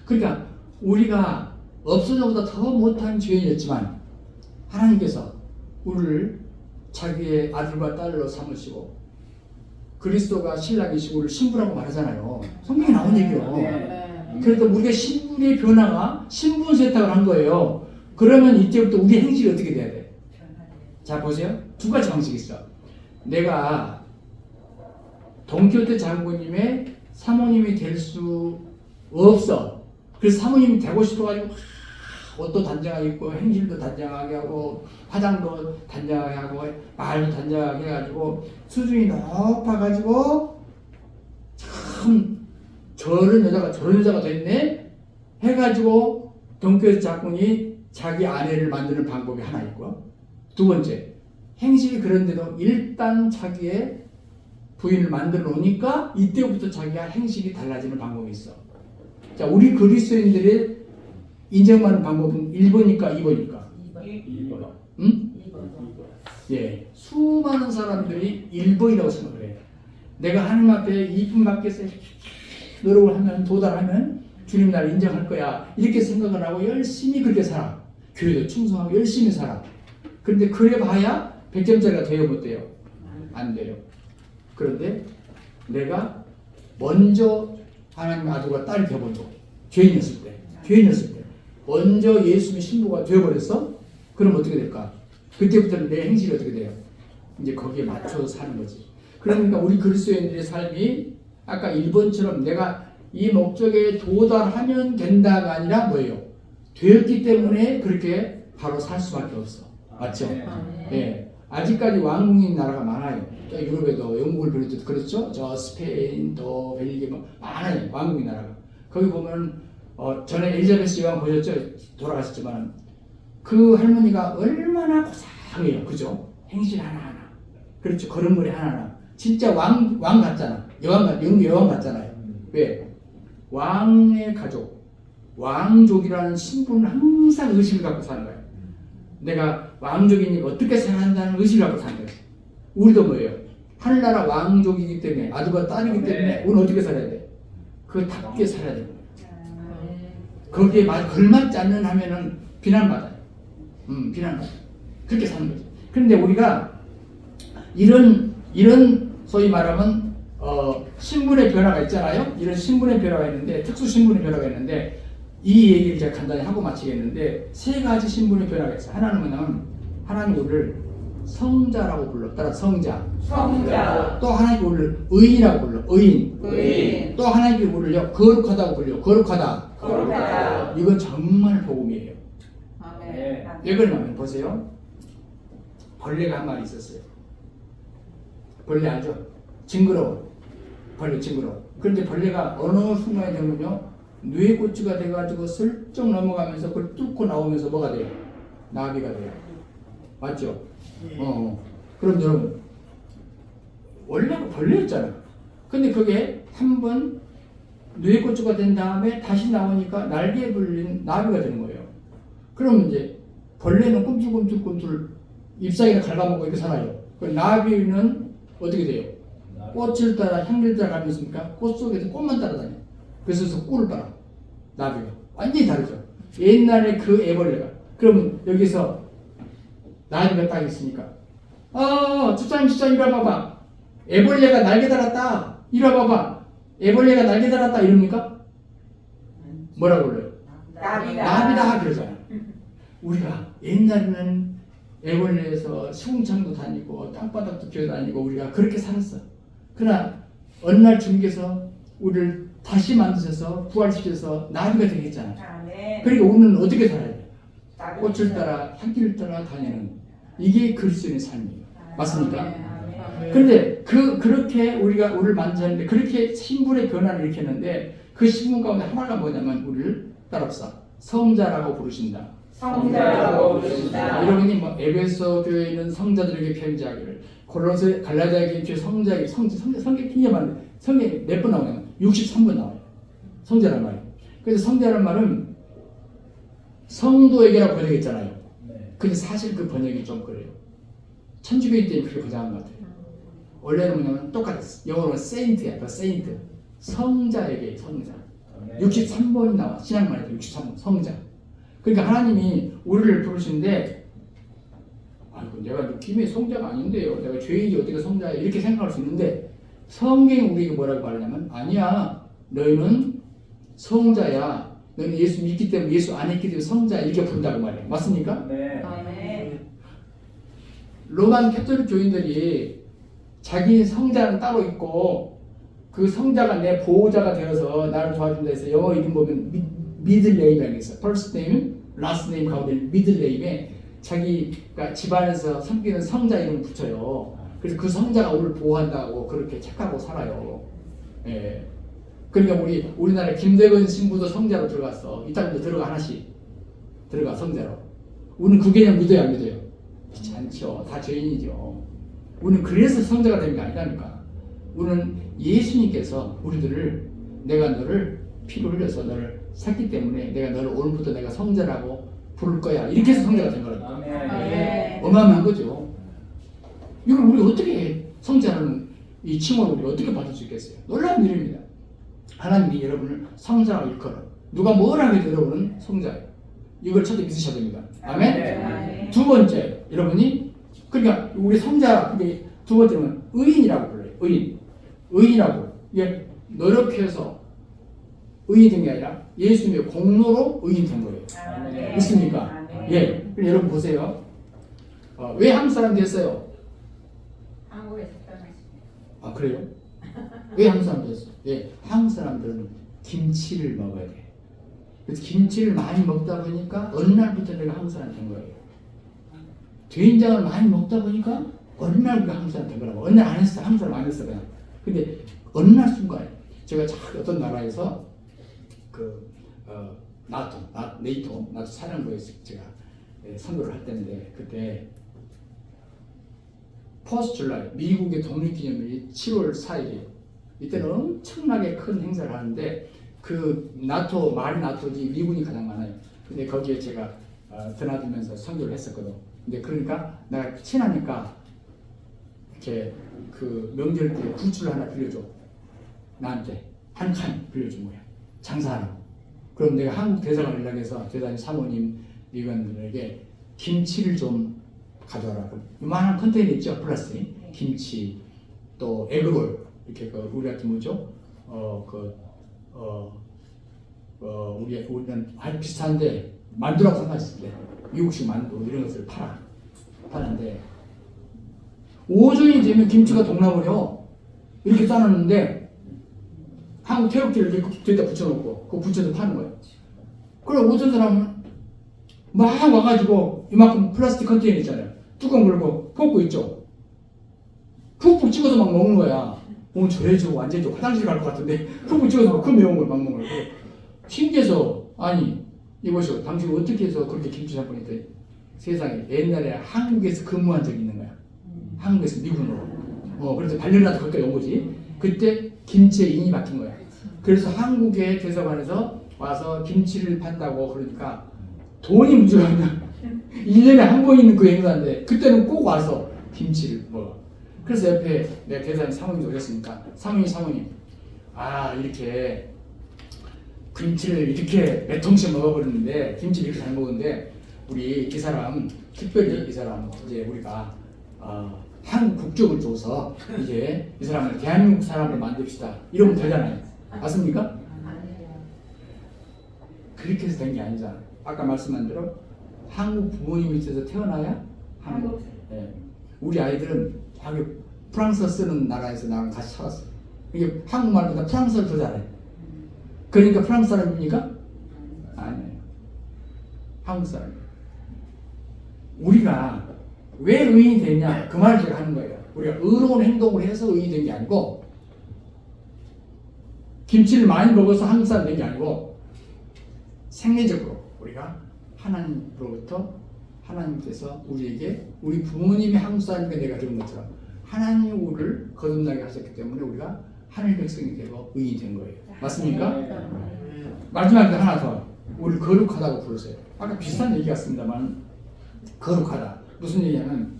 그러니까 우리가 업소녀보다 더 못한 죄인이었지만 하나님께서 우리를 자기의 아들과 딸로 삼으시고 그리스도가 신랑이시고 우리를 신부라고 말하잖아요. 성경에 나온 얘기요. 그래서 우리가 신분의 변화가 신분 세탁을 한 거예요. 그러면 이때부터 우리 행실이 어떻게 돼야 돼? 자 보세요. 두 가지 방식이 있어. 내가 돈키호테 장군님의 사모님이 될 수 없어. 그래서 사모님이 되고 싶어가지고 옷도 단정하게 입고 행실도 단정하게 하고 화장도 단정하게 하고 말도 단정하게 해가지고 수준이 높아가지고 참 저런 여자가 됐네 해가지고 동교에서 작군이 자기 아내를 만드는 방법이 하나 있고, 두 번째 행실이 그런데도 일단 자기의 부인을 만들어 놓으니까 이때부터 자기가 행실이 달라지는 방법이 있어. 자, 우리 그리스도인들의 인정받는 방법은 1번일까 2번일까? 2번. 응? 2번. 예, 수많은 사람들이 1번이라고 생각을 해요. 내가 하나님 앞에 이쁨 받기 위해서 노력을 하면, 도달하면 주님 나를 인정할 거야, 이렇게 생각을 하고 열심히 그렇게 살아. 교회도 충성하고 열심히 살아. 그런데 그래 봐야 100점짜리가 돼요, 못 돼요? 안 돼요. 그런데 내가 먼저 하나님 아들과 딸이 되어본 거, 죄인이었을 때 먼저 예수님의 신부가 되어버렸어? 그럼 어떻게 될까? 그때부터는 내 행실이 어떻게 돼요? 이제 거기에 맞춰서 사는 거지. 그러니까 우리 그리스도인들의 삶이 아까 1번처럼 내가 이 목적에 도달하면 된다가 아니라 뭐예요? 되었기 때문에 그렇게 바로 살 수밖에 없어. 맞죠? 예. 아직까지 왕궁인 나라가 많아요. 유럽에도 영국을 비롯해서 그렇죠? 저 스페인, 또 벨기에 뭐 많아요. 왕궁인 나라가. 거기 보면 전에 엘리자베스 여왕 보셨죠? 돌아가셨지만 그 할머니가 얼마나 고상해요. 그죠? 행실 하나하나. 그렇죠. 걸음걸이 하나하나. 진짜 왕 같잖아. 여왕 같잖아요. 왜? 왕의 가족, 왕족이라는 신분을 항상 의식을 갖고 사는 거예요. 내가 왕족이니까 어떻게 살아야 한다는 의식을 갖고 사는 거예요. 우리도 뭐예요? 하늘나라 왕족이기 때문에, 아들과 딸이기 때문에 우리는 어떻게 살아야 돼? 그답게 살아야 돼요. 거기에 걸맞지 않는 하면은 비난받아요. 비난받아요. 그렇게 사는 거죠. 그런데 우리가 이런 소위 말하면 신분의 변화가 있잖아요. 이런 신분의 변화가 있는데, 특수 신분의 변화가 있는데, 이 얘기를 제가 간단히 하고 마치겠는데, 세 가지 신분의 변화가 있어요. 하나는 뭐냐면 하나님 우리를 성자라고 불러. 따라 성자. 또 하나님 우리를 의인이라고 불러. 의인. 또 하나님 우리를 거룩하다고 불려. 거룩하다. 이건 정말 복음이에요. 아멘. 왜 그러냐면 보세요. 벌레가 한 마리 있었어요. 벌레 알죠? 징그러워. 벌레 징그러워. 그런데 벌레가 어느 순간에 되면요, 뇌꼬치가 돼가지고 슬쩍 넘어가면서 그걸 뚫고 나오면서 뭐가 돼요? 나비가 돼요. 맞죠? 그럼 여러분, 원래는 벌레였잖아. 근데 그게 한번 뇌꼬치가 된 다음에 다시 나오니까 날개에 불린 나비가 되는 거예요. 그럼 이제 벌레는 꿈틀꿈틀 잎사귀를 갉아먹고 이렇게 살아요. 그 나비는 어떻게 돼요? 꽃을 따라 향기를 따라 가면서니까 꽃 속에서 꽃만 따라다녀. 그래서 꿀을 따라. 나비가 완전히 다르죠. 옛날에 그 애벌레가, 그러면 여기서 나비가 딱 있으니까 주차님 이리 와봐봐. 애벌레가 날개 달았다. 이리 와봐봐. 애벌레가 날개 달았다 이럽니까? 뭐라고 불러요? 나비다 그러잖아. 우리가 옛날에는 애벌레에서 시궁창도 다니고 땅바닥도 기어다니고 우리가 그렇게 살았어. 그러나 어느 날 주님께서 우리를 다시 만드셔서 부활시켜서 나비가 되게 했잖아. 그러니까 우리는 어떻게 살아야 돼? 꽃을 따라 향기를 따라 다니는, 이게 그리스도인의 삶이에요. 맞습니까? 그런데 그렇게 우리를 만드셨는데, 그렇게 신분의 변화를 일으켰는데, 그 신분 가운데 하나가 뭐냐면 우리를 따라합시다. 성자라고 부르신다. 여러분이 뭐 에베소 교회는 성자들에게 편지하기를, 골로새 갈라디아 교회 성자에게 성경 핑계만 성경에 몇 번 나오냐면 63번 나와요. 성자란 말이에요. 그래서 성자란 말은 성도에게라고 번역했잖아요. 근데 사실 그 번역이 좀 그래요. 천주교인 때는 그렇게 번역한 것 같아요. 원래는 뭐냐면 똑같았어. 영어로는 saint야. saint. 성자에게 성자. 63번이 나와. 신약말에도 63번 성자. 그러니까 하나님이 우리를 부르시는데, 아이고 내가 느낌이 성자가 아닌데요, 내가 죄인이 어떻게 성자야, 이렇게 생각할 수 있는데, 성경이 우리에게 뭐라고 말하냐면, 아니야, 너희는 성자야. 너희는 예수 믿기 때문에, 예수 안 믿기 때문에 성자야, 이렇게 부른다고 말해요. 맞습니까? 네. 로만 캐톨릭 교인들이 자기 성자는 따로 있고, 그 성자가 내 보호자가 되어서 나를 도와준다 해서 영어 이름 보면 미들 네임이라는 게 있어요. First name, 라스트 네임 가운데 미들 네임에 자기가 집안에서 섬기는 성자 이름 붙여요. 그래서 그 성자가 우리를 보호한다고 그렇게 착하고 살아요. 예. 그러니까 우리나라 김대건 신부도 성자로 들어갔어. 이따금도 들어가 하나씩 들어가 성자로. 우리는 그 개념 믿어요, 안 믿어요? 그렇지 않죠. 다 죄인이죠. 우리는 그래서 성자가 되는 게 아니라니까. 우리는 예수님께서 우리들을 내가 너를 피를 흘려서 너를 샀기 때문에 내가 너를 오늘부터 내가 성자라고 부를 거야. 이렇게 해서 성자가 된 거라니까. 아멘. 어마어마한 거죠. 이걸 우리 어떻게 성자라는 이 칭호를 우리 어떻게 받을 수 있겠어요? 놀라운 일입니다. 하나님이 여러분을 성자라고 일컬어. 누가 뭐라 해도 여러분은 성자예요. 이걸 첫째 믿으셔야 됩니다. 아멘? 아멘. 두 번째, 여러분이 그러니까 우리 성자 그게 두 번째는 의인이라고 불러요. 의인이라고. 이게 노력해서 의인 된 게 아니라 예수님의 공로로 의인 된 거예요. 아멘. 믿습니까? 아멘. 예. 그럼 여러분 보세요. 왜 한국 사람 됐어요? 한국에서 떠났습니다. 아 그래요? 왜 한국 사람 됐어? 예. 한국 사람들은 김치를 먹어야 돼. 그래서 김치를 많이 먹다 보니까 어느 날부터 내가 한국 사람 된 거예요. 된장을 많이 먹다 보니까 어느 날부터 한국 사람 된 거라고. 어느 날 안 했어. 한국 사람 안 했어 그냥. 근데 어느 날 순간에 제가 어떤 나라에서 네이토 사령부에서 제가 선거를 할 때인데 그때 포스트 줄라이 미국의 독립기념일이 7월 4일이에요. 이때는 엄청나게 큰 행사를 하는데 그 말이 나토지 미군이 가장 많아요. 근데 거기에 제가 드나들면서 선교를 했었거든. 근데 그러니까 내가 친하니까 이렇게 그 명절 때 굿즈를 하나 빌려줘. 나한테 한 칸 빌려준 거야. 장사하라고. 그럼 내가 한국 대사관 연락해서 대사님 사모님 미관들에게 김치를 좀 가져와라. 이만한 컨테이너 있죠, 플라스틱. 김치 또 에그롤 이렇게 우리 같은 뭐죠? 우리는 아주 비슷한데 만두라고 생각했을 때 미국식 만두 이런 것을 파는데 5종이 되면 김치가 동나버려. 이렇게 싸놨는데 한국 태극기를 이렇게 뒤에다 붙여놓고 그거 붙여서 파는 거예요. 그럼 어떤 사람은 막 와가지고 이만큼 플라스틱 컨테이너 있잖아요. 뚜껑 걸고 볶고 있죠. 푹푹 찍어서 막 먹는 거야. 저래줘 완전히 화장실 갈 것 같은데 푹푹 찍어서 그 매운 걸 막 먹는 거예요. 신기해서 아니 이보시오. 당신 어떻게 해서 그렇게 김치 잡고 있더니 세상에 옛날에 한국에서 근무한 적이 있는 거야. 한국에서 미군으로. 그래서 발령나서 거기까지 온 거지. 그때 김치에 인이 박힌 거야. 그래서 한국의 대사관에서 와서 김치를 판다고 그러니까 돈이 문제가 아니라 1년에 한 번 있는 그 행사인데 그때는 꼭 와서 김치를 먹어. 그래서 옆에 내가 대사님 사모님도 오셨으니까 사모님 이렇게 김치를 이렇게 몇 통씩 먹어버렸는데 김치를 이렇게 잘 먹었는데 우리 이 사람 특별히 이 사람 이제 우리가 한국 국적을 줘서 이제 이 사람을 대한민국 사람으로 만듭시다 이러면 되잖아요. 맞습니까? 그렇게 해서 된 게 아니잖아. 아까 말씀한 대로 한국 부모님 밑에서 태어나야 한국. 예. 우리 아이들은 프랑스어 쓰는 나라에서 나랑 같이 살았어. 이게 한국말보다 프랑스어를 더 잘해. 그러니까 프랑스 사람입니까? 아니에요. 한국 사람. 우리가 왜 의인이 됐냐 그 말을 제가 하는 거예요. 우리가 의로운 행동을 해서 의인이 된 게 아니고 김치를 많이 먹어서 한국 사람 된 게 아니고 생리적으로 우리가 하나님으로부터 하나님께서 우리에게 우리 부모님이 한국 사람이니까 내가 그런 것처럼 하나님이 우리를 거듭나게 하셨기 때문에 우리가 하늘 백성이 되고 의인이 된 거예요. 맞습니까? 마지막에 하나 더 우리를 거룩하다고 부르세요. 아까 비슷한 얘기 같습니다만 거룩하다. 무슨 얘기냐면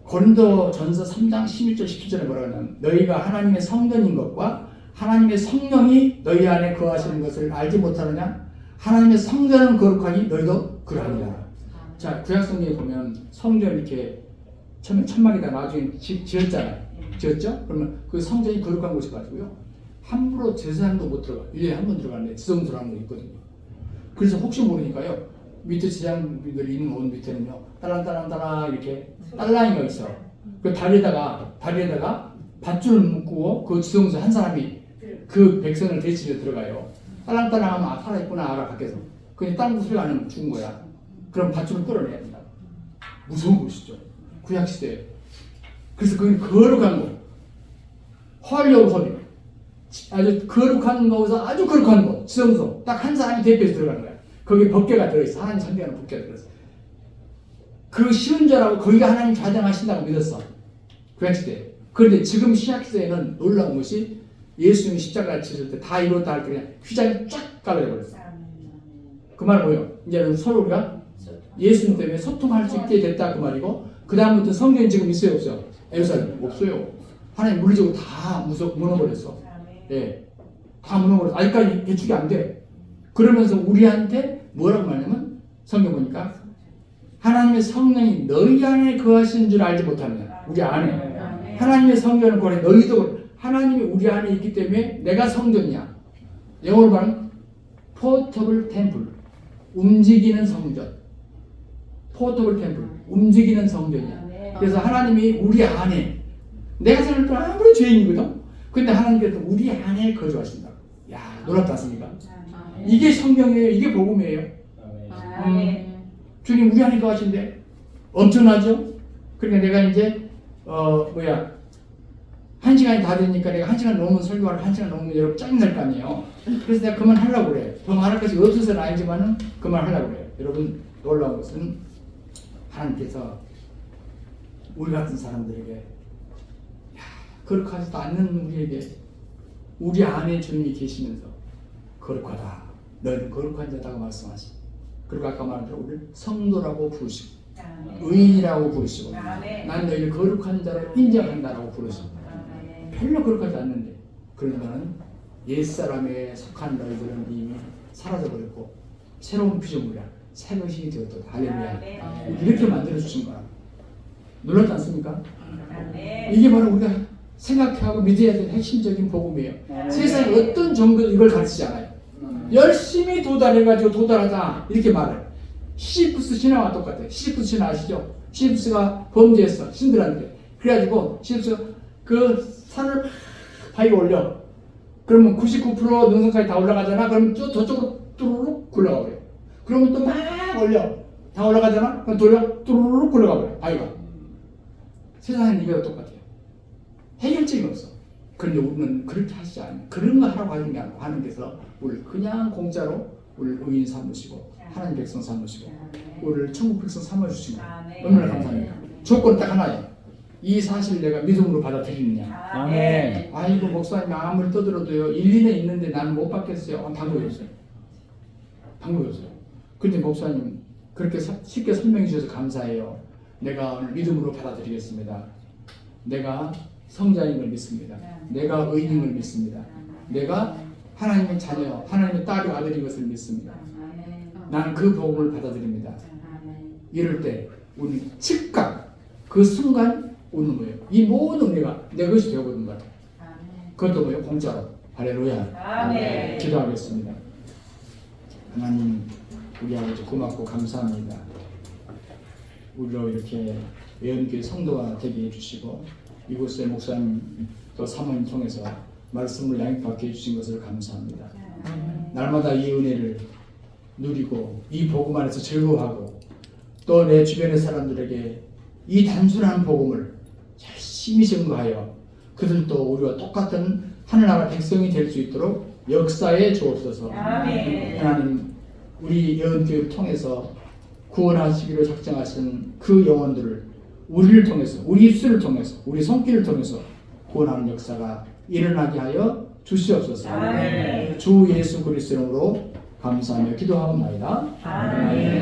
고린도전서 3장 16절 17절에 뭐라고 하냐면 너희가 하나님의 성전인 것과 하나님의 성령이 너희 안에 거하시는 것을 알지 못하느냐? 하나님의 성전은 거룩하니 너희도 그러하니라. 자, 구약성경에 보면 성전 이렇게 처음에 천막에다 나중에 지었잖아요. 지었죠? 그러면 그 성전이 거룩한 곳이 가지고요. 함부로 제사장도 못 들어가. 1년에 한 번 들어가는데 지성 들어가는 거 있거든요. 그래서 혹시 모르니까요. 밑에 제사장들이 있는 옷 밑에는요. 따랑따랑따랑 이렇게 딸랑이가 있어. 그 다리에다가 밧줄을 묶고 그 지성소 한 사람이 그 백성을 대치려 들어가요. 딸랑딸랑하면 살아있구나 알아 밖에서. 근데 다른 소리가 안 하면 죽은 거야. 그럼 밧줄을 끌어내야 된다. 무서운 것이죠. 구약시대에. 그래서 그건 거룩한 거. 헐려고 소리. 아주 거룩한 거에서 아주 거룩한 거. 지성소. 딱 한 사람이 대표해서 들어가는 거야. 거기 법궤가 들어있어. 하나님 성경에는 법궤가 들어있어. 그 쉬운 자라고 거기가 하나님 좌정하신다고 믿었어. 구약시대에. 그런데 지금 신약시대에는 놀라운 것이 예수님이 십자가를 치실 때 다 이뤘다 할 때 그냥 휘장이 쫙 깔려버렸어. 그 말 뭐예요? 이제는 서로 우리가 예수님 때문에 소통할 수 있게 됐다 그 말이고, 그 다음부터 성경이 지금 있어요 없어요? 예루살렘 없어요. 하나님 물리적으로 다 무너버렸어. 예, 다 무너버렸어. 아직까지 예측이 안 돼. 그러면서 우리한테 뭐라고 말하냐면 성경 보니까 하나님의 성령이 너희 안에 거하신 줄 알지 못하느냐. 우리 안에 하나님의 성령을 거래. 너희도 하나님이 우리 안에 있기 때문에 내가 성전이야. 영어로 말하면 포터블 템플, 움직이는 성전. 포터블 템플, 움직이는 성전이야. 그래서 하나님이 우리 안에, 내가 생각할 때 아무리 죄인이거든. 근데 하나님께서 우리 안에 거주하신다. 야, 놀랍지 않습니까? 이게 성경이에요. 이게 복음이에요. 주님 우리 안에 거하신데 엄청나죠? 그러니까 내가 이제 한 시간이 다 되니까 내가 한 시간 넘으면 설교를 한 시간 넘으면 여러분 짜증날 거 아니에요. 그래서 내가 그만 하려고 그래. 그만 할 것이 없어서는 아니지만은 그만 하려고 그래. 여러분 놀라운 것은 하나님께서 우리 같은 사람들에게 거룩하지도 않는 우리에게 우리 안에 주님이 계시면서 거룩하다. 너희는 거룩한 자다고 말씀하시. 그리고 아까 말한 대로 우리를 성도라고 부르시고 의인이라고 부르시고 난 너희를 거룩한 자로 인정한다라고 부르시고 별로 거룩하지 않는데 그러면은 옛사람에 속한 너희들은 이미 사라져버렸고 새로운 피조물이야. 새 것이 되었다. 할렐루야. 이렇게 만들어주신 거야. 놀랍지 않습니까? 이게 바로 우리가 생각하고 믿어야 될 핵심적인 복음이에요. 세상에 어떤 정도도 이걸 가르치지 않아요. 열심히 도달해가지고 도달하자 이렇게 말해요. 시시프스 신화와 똑같아요. 시시프스 신화 아시죠? 시시프스가 범죄했어 신들한테. 그래가지고 시시프스가 그 산을 바위가 올려. 그러면 99% 능선까지 다 올라가잖아. 그러면 저쪽으로 뚜루룩 굴러가 버려. 그러면 또 막 올려. 다 올라가잖아. 그럼 돌려 뚜루룩 굴러가 버려. 바위가. 세상은 이거와 똑같아요. 해결책이 없어. 그런데 우리는 그렇게 하시지 않아요. 그런 거 하라고 하는 게 아니고 하나님께서 우리를 그냥 공짜로 우리를 의인 삼으시고 하나님 백성 삼으시고 우리를 천국 백성 삼아주신 거예요. 얼마나 감사합니까? 조건 딱 하나예요. 이 사실을 내가 믿음으로 받아들이느냐. 아멘. 아이고 목사님 아무리 떠들어도요 1, 2년 있는데 나는 못 받겠어요. 방법이 없어요. 방법이 없어요. 근데 목사님 그렇게 쉽게 설명해 주셔서 감사해요. 내가 오늘 믿음으로 받아들이겠습니다. 내가 성자인 걸 믿습니다. 내가 의인인 걸 믿습니다. 내가 하나님의 자녀, 하나님의 딸이 아들인 것을 믿습니다. 나는 그 복음을 받아들입니다. 이럴 때 우리 즉각 그 순간 오는 거예요. 이 모든 은혜가 내 것이 되어버린 거예요. 그것도 뭐예요? 공짜로. 할렐루야. 기도하겠습니다. 하나님 우리 아버지 고맙고 감사합니다. 우리로 이렇게 예언교회 성도가 되게 해주시고 이곳에 목사님 또 사모님 통해서 말씀을 양육받게 해주신 것을 감사합니다. 날마다 이 은혜를 누리고 이 복음 안에서 즐거워하고 또 내 주변의 사람들에게 이 단순한 복음을 열심히 증거하여 그들도 우리와 똑같은 하늘나라 백성이 될 수 있도록 역사에 주옵소서. 하나님 우리 예언교회를 통해서 구원하시기로 작정하신 그 영혼들을 우리를 통해서 우리 입술을 통해서 우리 손길을 통해서 구원하는 역사가 일어나게 하여 주시옵소서. 주 예수 그리스도로 감사하며 기도하옵나이다. 아멘.